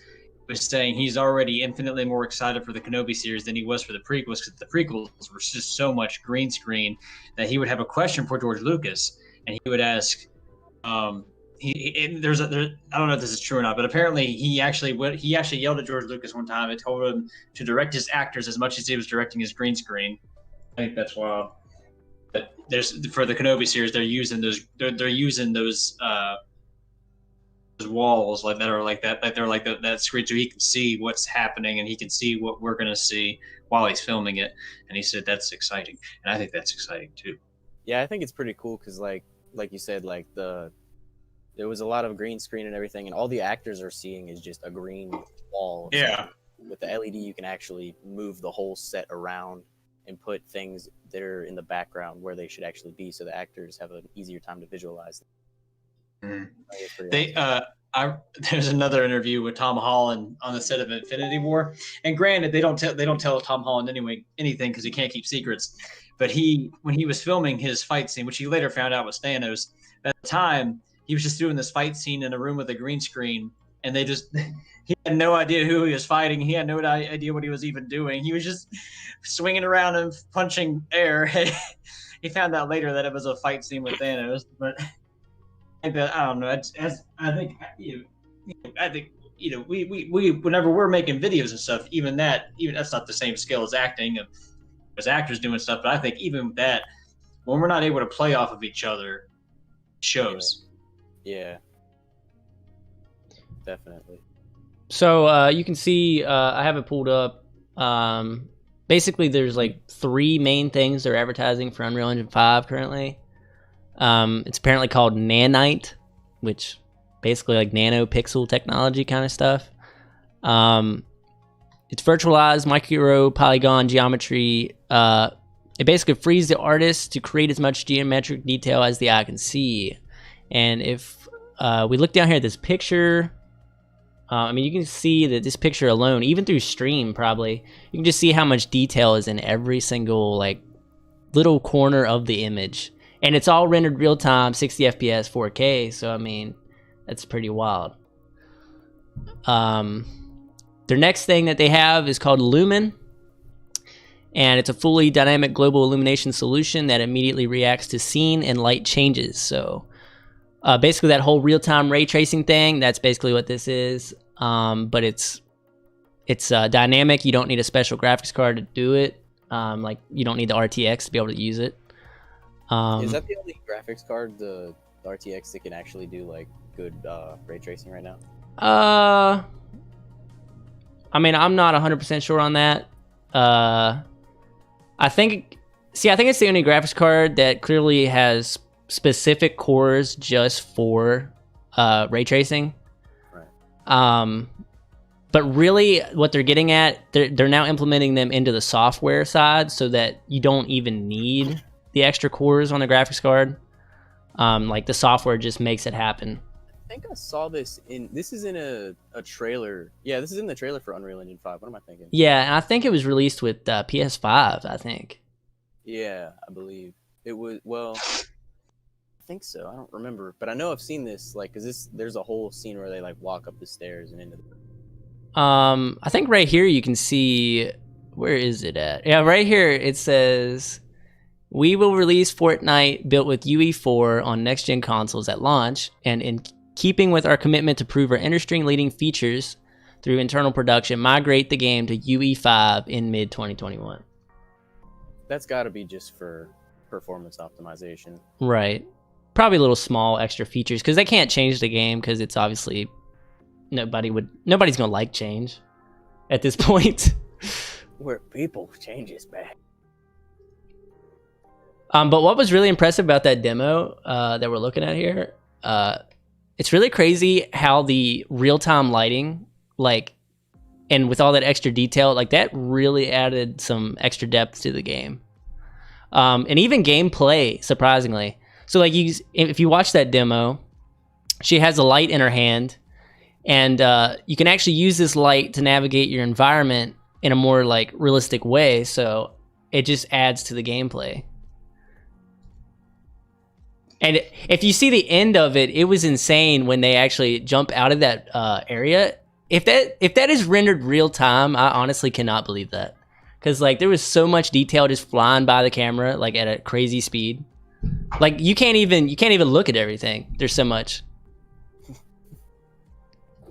Was saying he's already infinitely more excited for the Kenobi series than he was for the prequels, because the prequels were just so much green screen that he would have a question for George Lucas and he would ask, I don't know if this is true or not, but apparently he actually yelled at George Lucas one time and told him to direct his actors as much as he was directing his green screen. I think that's wild. But there's for the Kenobi series, they're using those walls like that are like that, like they're like that screen, so he can see what's happening and he can see what we're gonna see while he's filming it. And he said that's exciting, and I think that's exciting too. Yeah, I think it's pretty cool because like you said, like there was a lot of green screen and everything, and all the actors are seeing is just a green wall. Yeah. So with the LED, you can actually move the whole set around and put things that are in the background where they should actually be, so the actors have an easier time to visualize them. There's another interview with Tom Holland on the set of Infinity War, and granted, they don't tell Tom Holland anything because he can't keep secrets. But when he was filming his fight scene, which he later found out was Thanos, at the time he was just doing this fight scene in a room with a green screen, and he had no idea who he was fighting. He had no idea what he was even doing. He was just swinging around and punching air. He found out later that it was a fight scene with Thanos, but. I don't know. I think we whenever we're making videos and stuff, even that's not the same skill as acting, as actors doing stuff. But I think even that, when we're not able to play off of each other, shows. Yeah, definitely. So you can see, I have it pulled up. Basically, there's like 3 main things they're advertising for Unreal Engine 5 currently. It's apparently called Nanite, which basically like nanopixel technology kind of stuff. It's virtualized micro polygon geometry. It basically frees the artist to create as much geometric detail as the eye can see. And if we look down here at this picture, I mean, you can see that this picture alone, even through stream probably, you can just see how much detail is in every single like little corner of the image. And it's all rendered real time, 60 FPS, 4K. So, I mean, that's pretty wild. Their next thing that they have is called Lumen. And it's a fully dynamic global illumination solution that immediately reacts to scene and light changes. So, basically that whole real-time ray tracing thing, that's basically what this is. But it's dynamic. You don't need a special graphics card to do it. Like, you don't need the RTX to be able to use it. Is that the only graphics card, the RTX, that can actually do like good ray tracing right now? I mean, I'm not 100% sure on that. I think it's the only graphics card that clearly has specific cores just for ray tracing. Right. But really, what they're getting at, they're now implementing them into the software side so that you don't even need the extra cores on the graphics card. Like the software just makes it happen. I think I saw this this is in a trailer. Yeah, this is in the trailer for Unreal Engine 5. What am I thinking? Yeah, and I think it was released with PS5, I think. Yeah, I believe. It was, well, I think so. I don't remember. But I know I've seen this, like, because there's a whole scene where they, like, walk up the stairs and into the... I think right here you can see... Where is it at? Yeah, right here it says... We will release Fortnite built with UE4 on next-gen consoles at launch, and in keeping with our commitment to prove our industry-leading features through internal production, migrate the game to UE5 in mid-2021. That's got to be just for performance optimization. Right. Probably little small extra features, because they can't change the game, because it's obviously... Nobody's going to like change at this point. Where people change is bad. But what was really impressive about that demo that we're looking at here, it's really crazy how the real-time lighting, like, and with all that extra detail, like that really added some extra depth to the game. And even gameplay, surprisingly. So like if you watch that demo, she has a light in her hand, and you can actually use this light to navigate your environment in a more like realistic way, so it just adds to the gameplay. And if you see the end of it, it was insane when they actually jump out of that area. If that is rendered real time, I honestly cannot believe that, because like there was so much detail just flying by the camera like at a crazy speed. Like you can't even look at everything. There's so much.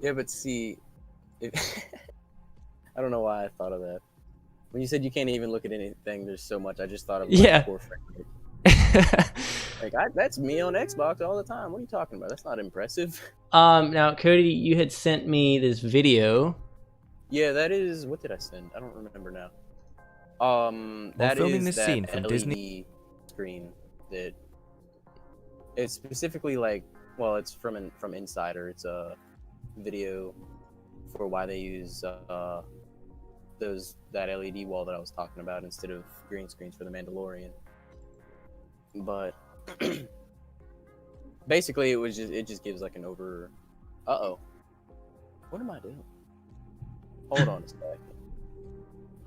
Yeah, but see, I don't know why I thought of that. When you said you can't even look at anything, there's so much. I just thought of like, poor frame rate. Like that's me on Xbox all the time. What are you talking about? That's not impressive. Now Cody, you had sent me this video. Yeah, that is. What did I send? I don't remember now. That filming is this that scene from LED Disney screen that it's specifically like. Well, it's from Insider. It's a video for why they use that LED wall that I was talking about instead of green screens for the Mandalorian. But basically, it just gives like an over. What am I doing? Hold on a second,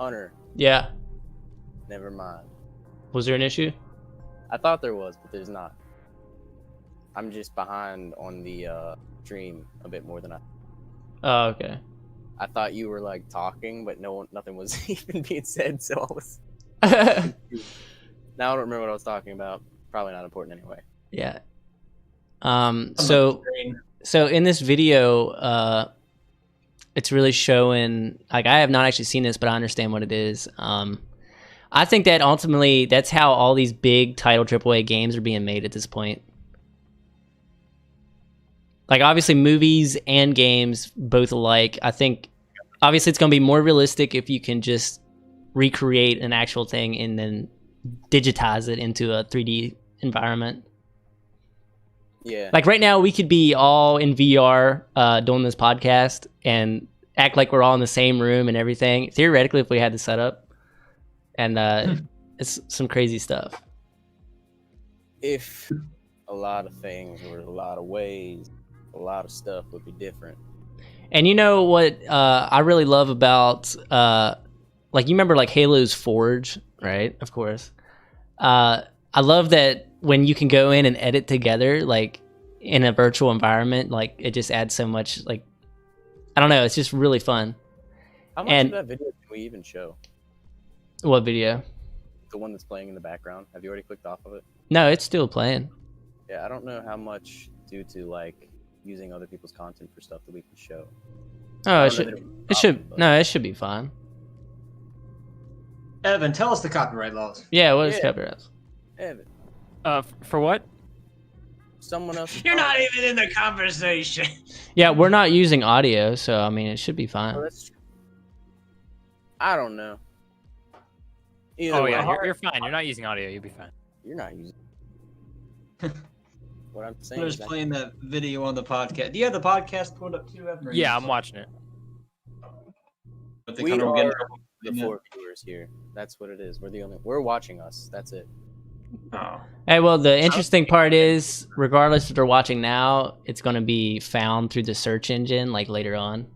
Hunter. Yeah. Never mind. Was there an issue? I thought there was, but there's not. I'm just behind on the stream a bit more than I. Oh, okay. I thought you were like talking, but nothing was even being said, so I was. Now I don't remember what I was talking about. Probably not important anyway. Yeah. So in this video, it's really showing, like, I have not actually seen this, but I understand what it is. I think that ultimately that's how all these big title AAA games are being made at this point. Like, obviously movies and games both alike. I think obviously it's going to be more realistic if you can just recreate an actual thing and then digitize it into a 3D environment. Yeah. Like right now we could be all in VR doing this podcast and act like we're all in the same room and everything. Theoretically, if we had the setup. And it's some crazy stuff. If a lot of things were a lot of ways, a lot of stuff would be different. And you know what I really love about like, you remember like Halo's Forge, right? Of course. I love that when you can go in and edit together, like in a virtual environment, like it just adds so much, like, I don't know, it's just really fun. How much of that video can we even show? What video? The one that's playing in the background. Have you already clicked off of it? No, it's still playing. Yeah, I don't know how much due to like using other people's content for stuff that we can show. Oh, it should be fine. Evan, tell us the copyright laws. Yeah, what is copyright? Evan. For what? Someone else. You're not even in the conversation. Yeah, we're not using audio, so I mean it should be fine. Oh, that's true. I don't know. Either way, you're fine. You're not using audio. You'll be fine. You're not using. What I'm saying. We're just playing that video on the podcast. Do you have the podcast pulled up too, Evan? Yeah, I'm watching it. We are the 4 viewers here. That's what it is. We're watching us. That's it. Oh. Hey, well, the interesting part is, regardless if they're watching now, it's going to be found through the search engine, like later on.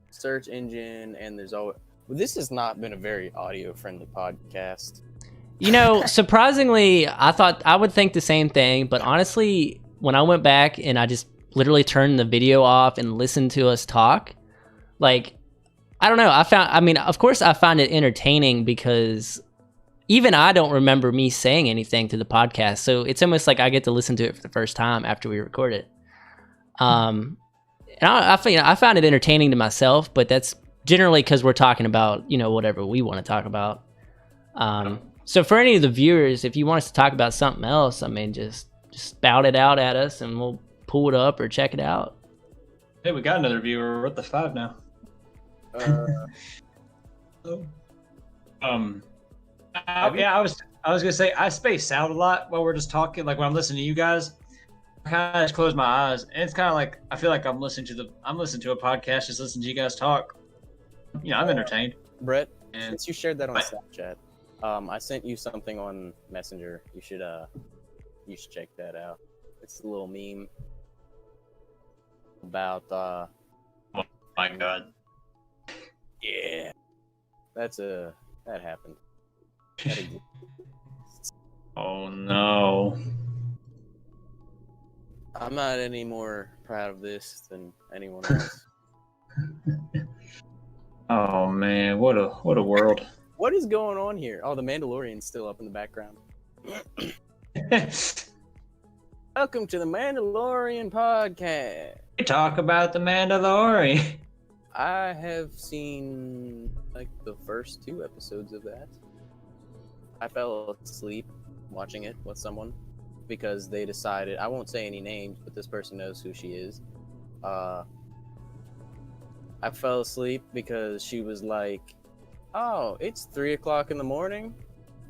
Search engine, and there's always. Well, this has not been a very audio-friendly podcast. You know, surprisingly, I would think the same thing, but honestly, when I went back and I just literally turned the video off and listened to us talk, like, I don't know, of course I find it entertaining because even I don't remember me saying anything to the podcast, so it's almost like I get to listen to it for the first time after we record it. And I found it entertaining to myself, but that's generally because we're talking about, you know, whatever we want to talk about. So for any of the viewers, if you want us to talk about something else, I mean, just spout it out at us and we'll pull it up or check it out. Hey, we got another viewer. We're at the 5 now. I was gonna say I space out a lot while we're just talking. Like when I'm listening to you guys, I kind of just close my eyes, and it's kind of like I feel like I'm listening to a podcast, just listening to you guys talk. You know, I'm entertained. Brett, since you shared that on Snapchat, I sent you something on Messenger. You should check that out. It's a little meme about Oh my god. Yeah. That happened. That exists. Oh no. I'm not any more proud of this than anyone else. Oh man, what a world. What is going on here? Oh, the Mandalorian's still up in the background. Welcome to the Mandalorian podcast. We talk about the Mandalorian. I have seen like the first 2 episodes of that. I fell asleep watching it with someone because they decided, I won't say any names, but this person knows who she is. I fell asleep because she was like, oh, it's 3 o'clock in the morning.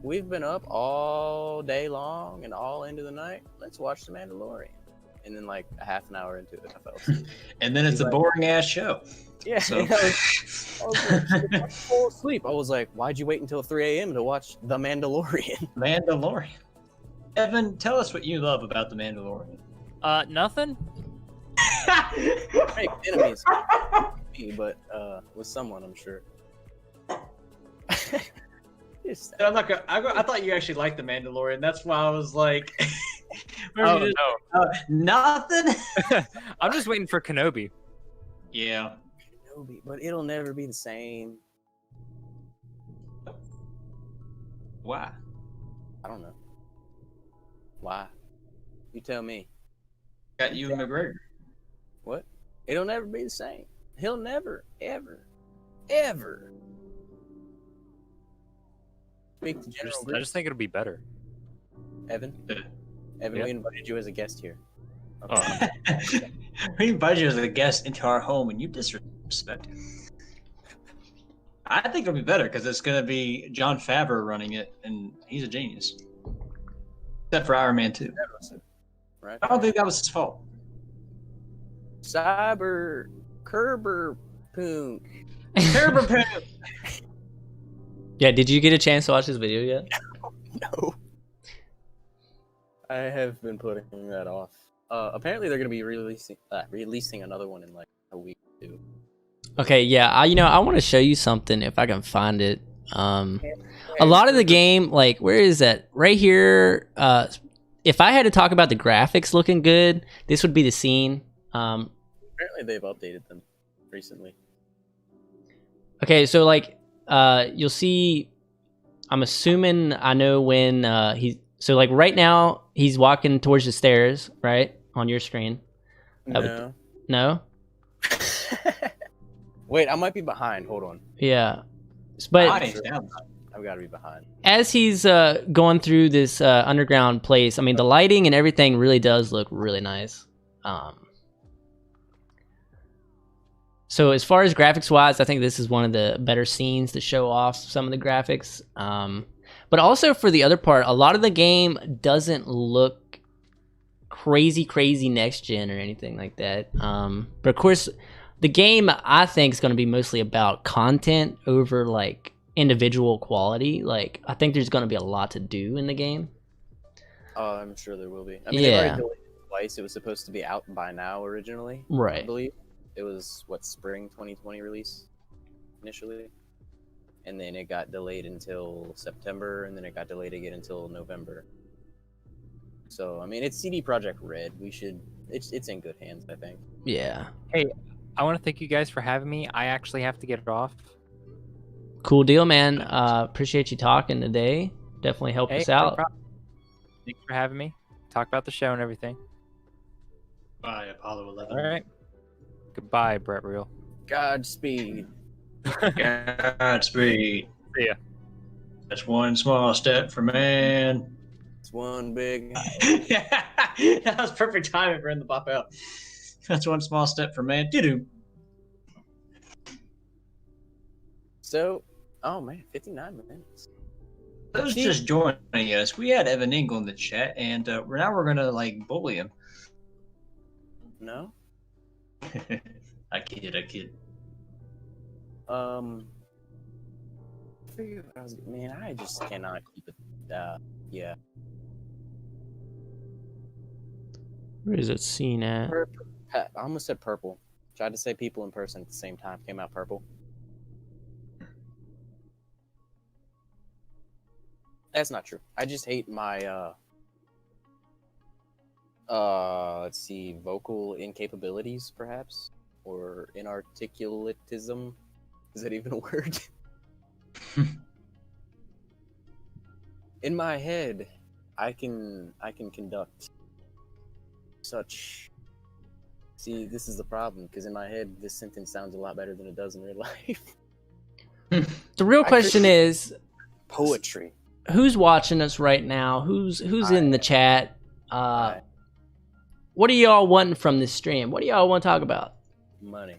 We've been up all day long and all into the night. Let's watch The Mandalorian. And then like a half an hour into it, I fell asleep. And then it's a boring ass show. Yeah, So. I was full asleep. I was like, why'd you wait until 3 a.m. to watch The Mandalorian? Mandalorian. Evan, tell us what you love about The Mandalorian. Nothing. Make enemies, but with someone, I'm sure. I'm not gonna, I thought you actually liked The Mandalorian. That's why I was like, Oh just, no. Nothing. I'm just waiting for Kenobi. Yeah. But it'll never be the same. Why? I don't know. Why? You tell me. Got you and McGregor. What? It'll never be the same. He'll never, ever. Speak to General I just think it'll be better. Evan? Evan, Yeah. we invited you as a guest here. Oh. We invited you as a guest into our home and you disrespect. I think it'll be better because it's going to be Jon Favreau running it, and he's a genius. Except for Iron Man 2. Right? I don't think that was his fault. CurberPoonk. CurberPoonk. Yeah, did you get a chance to watch this video yet? No. I have been putting that off. Apparently they're going to be releasing another one in like a week or 2. Okay, yeah, I want to show you something if I can find it. A lot of the game, like, where is that? Right here. If I had to talk about the graphics looking good, this would be the scene. Apparently they've updated them recently. Okay, so like, you'll see. I'm assuming I know when So like right now he's walking towards the stairs, right on your screen. No. No. Wait, I might be behind. Hold on. Yeah, but I've got to be behind. as he's going through this underground place, I mean, the lighting and everything really does look really nice. So as far as graphics wise, I think this is one of the better scenes to show off some of the graphics. But also for the other part, a lot of the game doesn't look crazy next gen or anything like that. But of course, the game I think is going to be mostly about content over like individual quality. Like I think there's going to be a lot to do in the game. Oh, I'm sure there will be. I mean, they've already delayed it twice. It was supposed to be out by now originally, Right. I believe. It was spring 2020 release initially, and then it got delayed until September, and then it got delayed again until November. So I mean, it's CD Projekt Red. It's in good hands, I think. Yeah. Hey, I want to thank you guys for having me. I actually have to get off. Cool deal, man. Appreciate you talking today. Definitely helped us out. No problem. Thanks for having me. Talk about the show and everything. Bye, Apollo 11. All right. Goodbye, Brett Reel. Godspeed. Godspeed. See ya. That's one small step for man. It's one big. That was perfect timing for him to pop out. That's one small step for man. Doo-doo. So, oh man, 59 minutes. Those just joining us, we had Evan Ingle in the chat, and we're gonna like bully him. No. I kid. Man, I just cannot keep it. Yeah. Where is it seen at? I almost said purple. Tried to say people in person at the same time. Came out purple. That's not true. I just hate my let's see, vocal incapabilities, perhaps, or inarticulatism. Is that even a word? In my head, I can conduct such. See, this is the problem, because in my head, this sentence sounds a lot better than it does in real life. The real question is, poetry. Who's watching us right now? Who's in the chat? What are y'all wanting from this stream? What do y'all want to talk about? Money.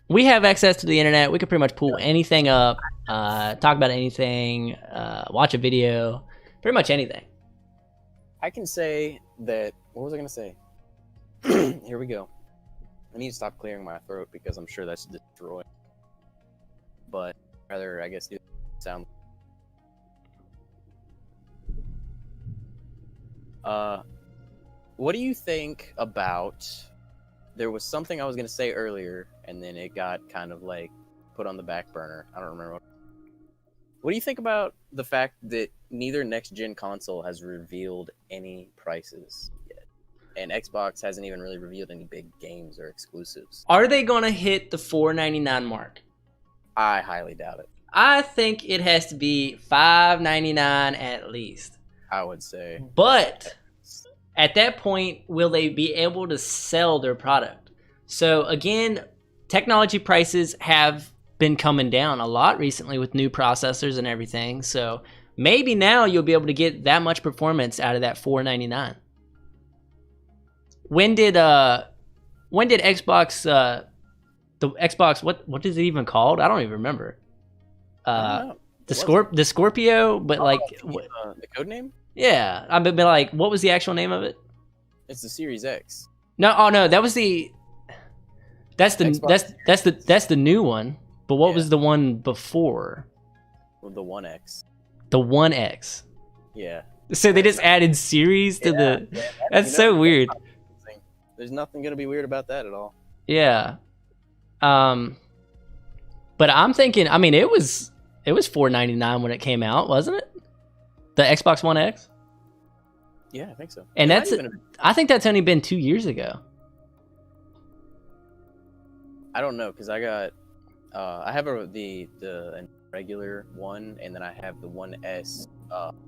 We have access to the internet. We can pretty much pull anything up, talk about anything, watch a video, pretty much anything. I can say that. What was I going to say? Here we go. I need to stop clearing my throat because I'm sure that's destroyed. But rather, I guess, do sound. What do you think about? There was something I was going to say earlier, and then it got kind of like put on the back burner. I don't remember. What do you think about the fact that neither next-gen console has revealed any prices yet? And Xbox hasn't even really revealed any big games or exclusives. Are they going to hit the $4.99 mark? I highly doubt it. I think it has to be $5.99 at least. I would say. But at that point, will they be able to sell their product? So again, technology prices have been coming down a lot recently with new processors and everything. So maybe now you'll be able to get that much performance out of that $4.99. When did Xbox the Xbox what is it even called? I don't even remember. I don't know. The Scorpio, but like the code name? Yeah, I've been like, what was the actual name of it? It's the Series X. No, oh no, that's the new one. But what was the one before? Well, the 1X. The 1X. Yeah. So they just added series to the. That's so weird. There's nothing gonna be weird about that at all. Yeah. But I'm thinking. I mean, it was $4.99 when it came out, wasn't it? The Xbox One X. Yeah, I think so. And I think that's only been 2 years ago. I don't know, because I got. I have the regular one, and then I have the 1S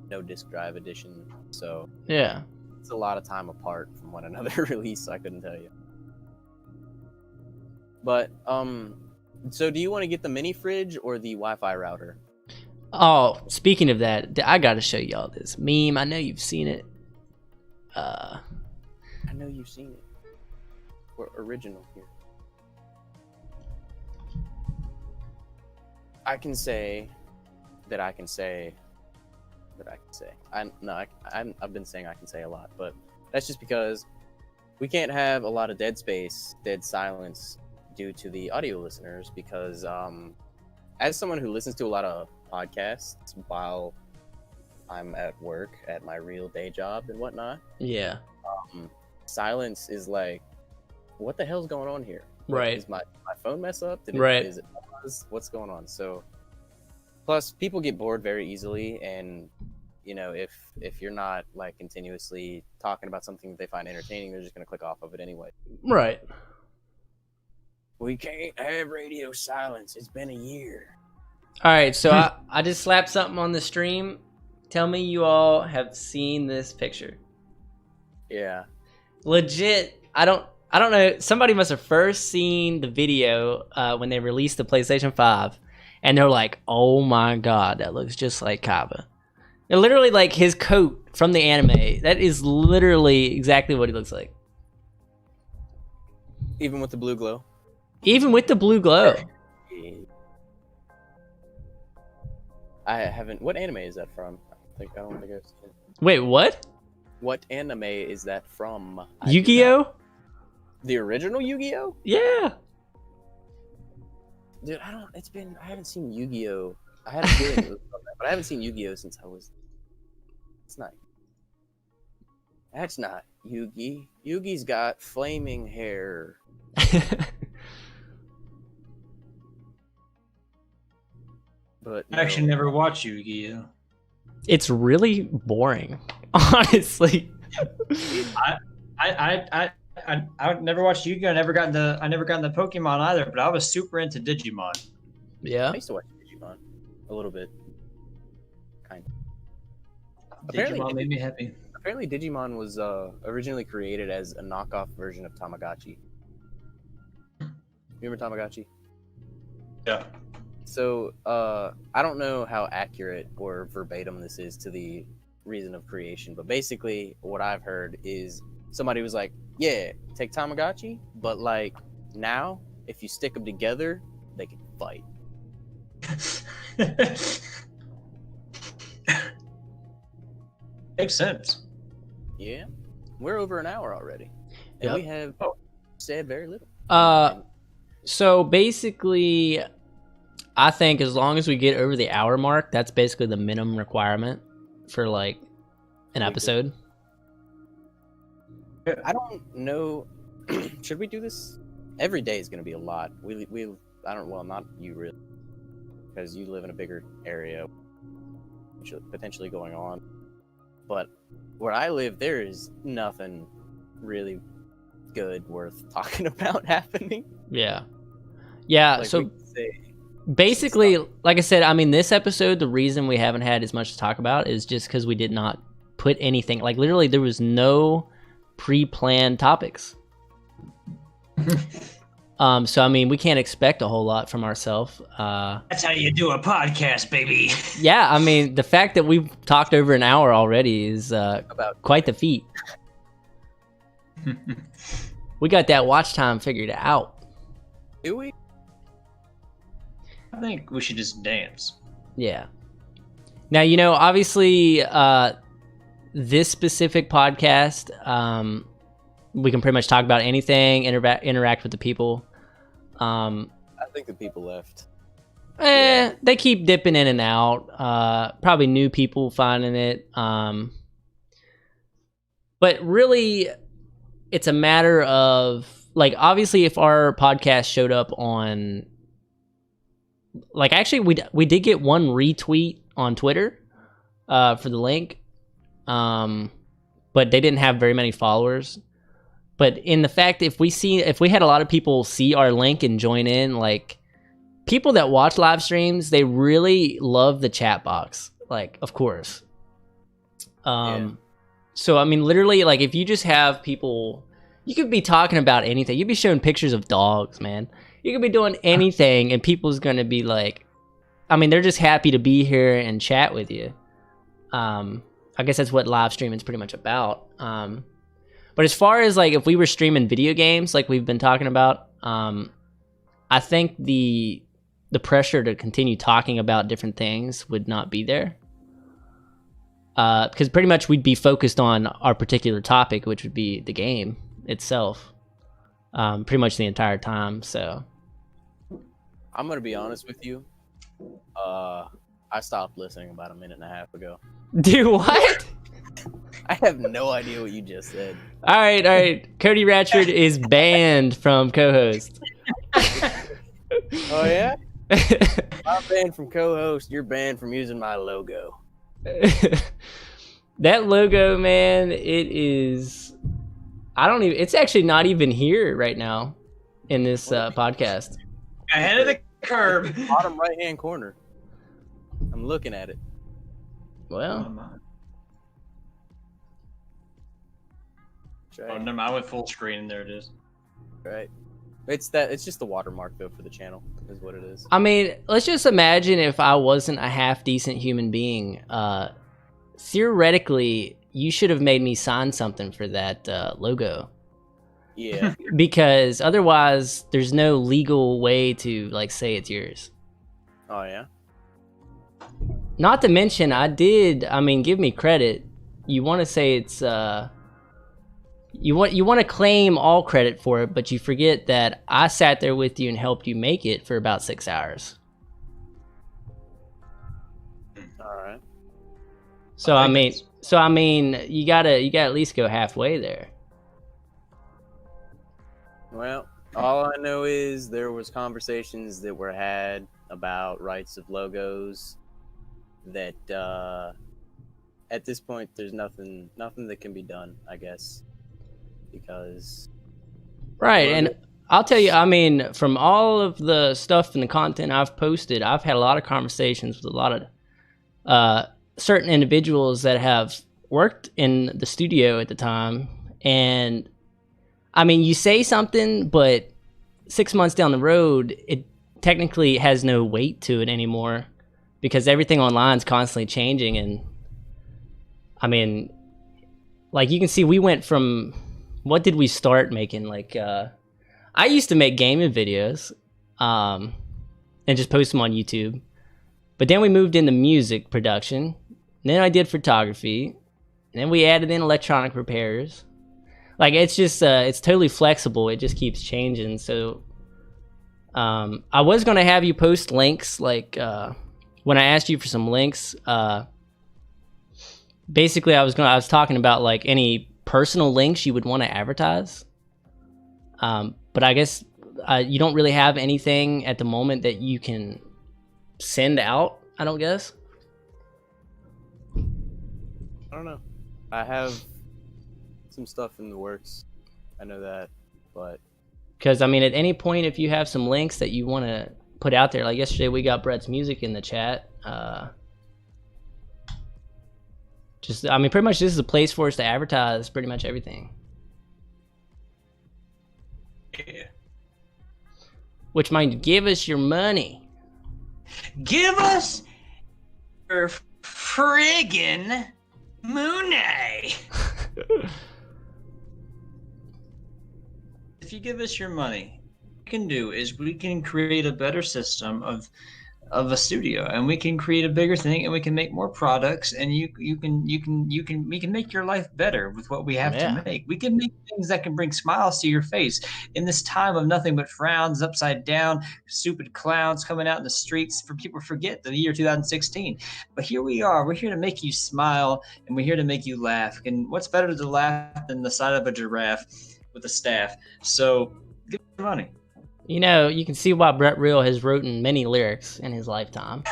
no disk drive edition. So yeah, it's a lot of time apart from one another release. So I couldn't tell you. But so do you want to get the mini fridge or the Wi-Fi router? Oh, speaking of that, I gotta show y'all this meme. I know you've seen it. I know you've seen it. We're original here. I've been saying I can say a lot, but that's just because we can't have a lot of dead space, dead silence due to the audio listeners, because as someone who listens to a lot of podcasts while I'm at work at my real day job and whatnot, yeah, silence is like, what the hell's going on here? Right. Is my phone mess up? Is it what's going on? So plus people get bored very easily, and you know, if you're not like continuously talking about something that they find entertaining, they're just going to click off of it anyway. Right. We can't have radio silence. It's been a year. All right, so I just slapped something on the stream. Tell me you all have seen this picture. Yeah. Legit, I don't know. Somebody must have first seen the video when they released the PlayStation 5, and they're like, "Oh my god, that looks just like Kaba." And literally, like his coat from the anime. That is literally exactly what he looks like. Even with the blue glow. Even with the blue glow. I haven't. What anime is that from? I don't think I've seen it. Wait, what? What anime is that from? Yu-Gi-Oh? The original Yu-Gi-Oh? Yeah. Dude, I haven't seen Yu-Gi-Oh. I had a feeling it was from that, but I haven't seen Yu-Gi-Oh since I was. That's not Yugi. Yugi's got flaming hair. But I actually never watched Yu-Gi-Oh. It's really boring, honestly. I never watched Yu-Gi-Oh. I never got into Pokemon either, but I was super into Digimon. Yeah. I used to watch Digimon a little bit. Kind of. Digimon made me happy. Apparently Digimon was originally created as a knockoff version of Tamagotchi. Remember Tamagotchi? Yeah. So, I don't know how accurate or verbatim this is to the reason of creation, but basically what I've heard is somebody was like, yeah, take Tamagotchi, but like now, if you stick them together, they can fight. Makes sense. Yeah. We're over an hour already. And we have said very little. So basically, I think as long as we get over the hour mark, that's basically the minimum requirement for like an episode. I don't know. Should we do this? Every day is going to be a lot. Not you really, because you live in a bigger area, potentially going on. But where I live, there is nothing really good worth talking about happening. Yeah. Like, So basically, like I said, I mean, this episode, the reason we haven't had as much to talk about is just because we did not put anything. Like literally, there was no pre-planned topics. So I mean, we can't expect a whole lot from ourselves. That's how you do a podcast, baby. Yeah, I mean, the fact that we've talked over an hour already is quite the feat. We got that watch time figured out. Do we? I think we should just dance. Yeah. Now, obviously, this specific podcast, we can pretty much talk about anything, interact with the people. I think the people left. They keep dipping in and out. Probably new people finding it. But really, it's a matter of, like, obviously, if our podcast showed up on, like, actually, we did get one retweet on Twitter for the link, but they didn't have very many followers. But in the fact, if we had a lot of people see our link and join in, like, people that watch live streams, they really love the chat box, like, of course. So I mean, literally, like, if you just have people, you could be talking about anything. You'd be showing pictures of dogs, man. You could be doing anything, and people's gonna be like, I mean, they're just happy to be here and chat with you. I guess that's what live streaming is pretty much about. But as far as, like, if we were streaming video games, like we've been talking about, I think the pressure to continue talking about different things would not be there. Because pretty much we'd be focused on our particular topic, which would be the game itself, pretty much the entire time. So I'm gonna be honest with you. I stopped listening about a minute and a half ago. Do what? I have no idea what you just said. All right. Cody Ratchford is banned from co-host. Oh yeah? I'm banned from co-host. You're banned from using my logo. That logo, man, it's actually not even here right now in this podcast. Ahead of the curb. Bottom right hand corner. I'm looking at it. Well, right. Oh, never mind. I went full screen and there it is. Right. It's just the watermark though for the channel is what it is. I mean, let's just imagine if I wasn't a half decent human being. Theoretically, you should have made me sign something for that logo. Yeah. Because otherwise, there's no legal way to, like, say it's yours. Oh yeah. Not to mention, give me credit. You want to say it's you want to claim all credit for it, but you forget that I sat there with you and helped you make it for about 6 hours. All right. So I mean, you gotta at least go halfway there. Well, All I know is there was conversations that were had about rights of logos that at this point there's nothing that can be done, I guess, because Right, and I'll tell you, I mean, from all of the stuff and the content I've posted, I've had a lot of conversations with a lot of certain individuals that have worked in the studio at the time. And I mean, you say something, but 6 months down the road, it technically has no weight to it anymore because everything online is constantly changing. And I mean, like you can see, we went from, what did we start making? Like, I used to make gaming videos and just post them on YouTube. But then we moved into music production. And then I did photography. And then we added in electronic repairs. Like, it's just, it's totally flexible. It just keeps changing. So I was going to have you post links. Like, when I asked you for some links, basically I was talking about like any personal links you would want to advertise. But I guess you don't really have anything at the moment that you can send out, I don't guess. I don't know. I have some stuff in the works. I know that, but because I mean, at any point, if you have some links that you want to put out there, like yesterday, we got Brett's music in the chat. Just, I mean, pretty much this is a place for us to advertise pretty much everything. Yeah. Which might give us your money. Give us your friggin' money. If you give us your money, what we can do is we can create a better system of a studio, and we can create a bigger thing, and we can make more products, and we can make your life better with what we have to make. We can make things that can bring smiles to your face in this time of nothing but frowns, upside down, stupid clowns coming out in the streets. For people forget the year 2016, but here we are. We're here to make you smile, and we're here to make you laugh. And what's better to laugh than the side of a giraffe with a staff? So give me your money. You know, you can see why Brett Real has written many lyrics in his lifetime.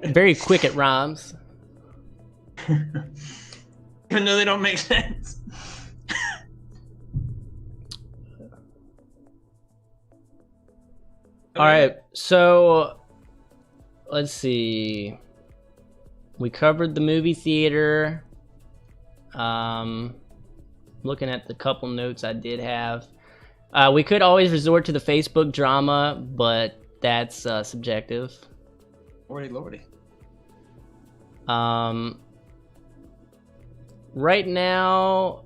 Very quick at rhymes. Even though they don't make sense. All right, so let's see. We covered the movie theater. Looking at the couple notes I did have. We could always resort to the Facebook drama, but that's subjective. Lordy. Right now,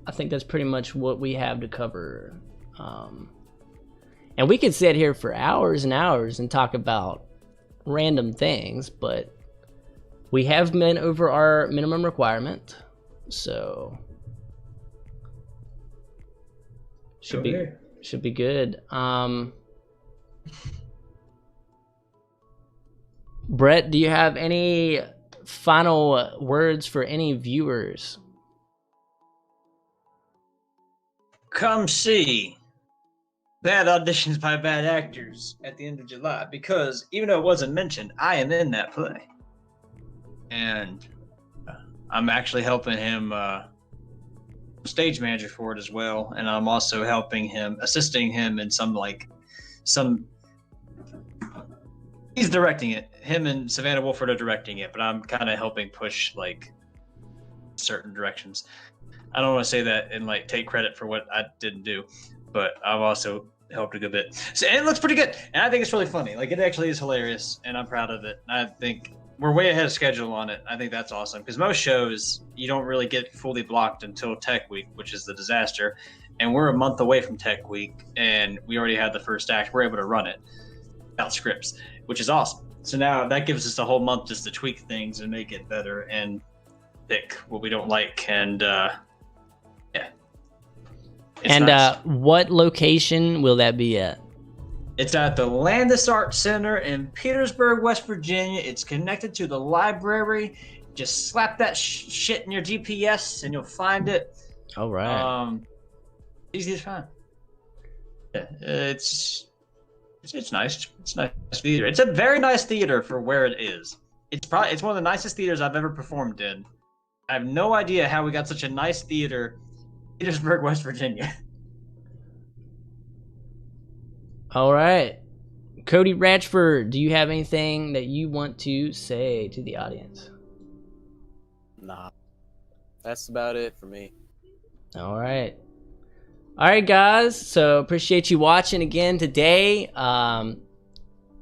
I think that's pretty much what we have to cover. And we could sit here for hours and hours and talk about random things, but we have been over our minimum requirement, so should be good. Brett, do you have any final words for any viewers? Come see Bad Auditions by Bad Actors at the end of July, because even though it wasn't mentioned, I am in that play. And I'm actually helping him stage manager for it as well, and I'm also assisting him in some he's directing it. Him and Savannah Wolford are directing it, but I'm kind of helping push like certain directions. I don't want to say that and like take credit for what I didn't do, but I've also helped a good bit. So, and it looks pretty good, and I think it's really funny. Like, it actually is hilarious, and I'm proud of it. I think we're way ahead of schedule on it. I think that's awesome, because most shows you don't really get fully blocked until Tech Week, which is the disaster, and we're a month away from Tech Week, and we already had the first act. We're able to run it without scripts, which is awesome. So now that gives us a whole month just to tweak things and make it better and pick what we don't like, and yeah. And nice. What location will that be at? It's at the Landis Art Center in Petersburg, West Virginia. It's connected to the library. Just slap that shit in your GPS and you'll find it. All right. Easy to find. Yeah, it's nice. It's nice theater. It's a very nice theater for where it is. It's one of the nicest theaters I've ever performed in. I have no idea how we got such a nice theater, in Petersburg, West Virginia. All right. Cody Ratchford, do you have anything that you want to say to the audience? Nah. That's about it for me. All right. All right, guys. So appreciate you watching again today.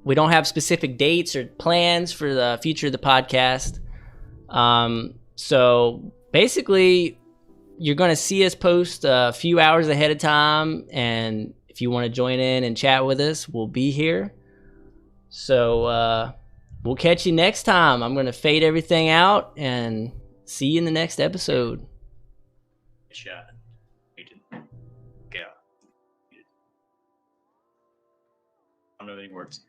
We don't have specific dates or plans for the future of the podcast. So basically, you're going to see us post a few hours ahead of time. And if you want to join in and chat with us, we'll be here. So we'll catch you next time. I'm going to fade everything out and see you in the next episode. Yeah. I don't know any words.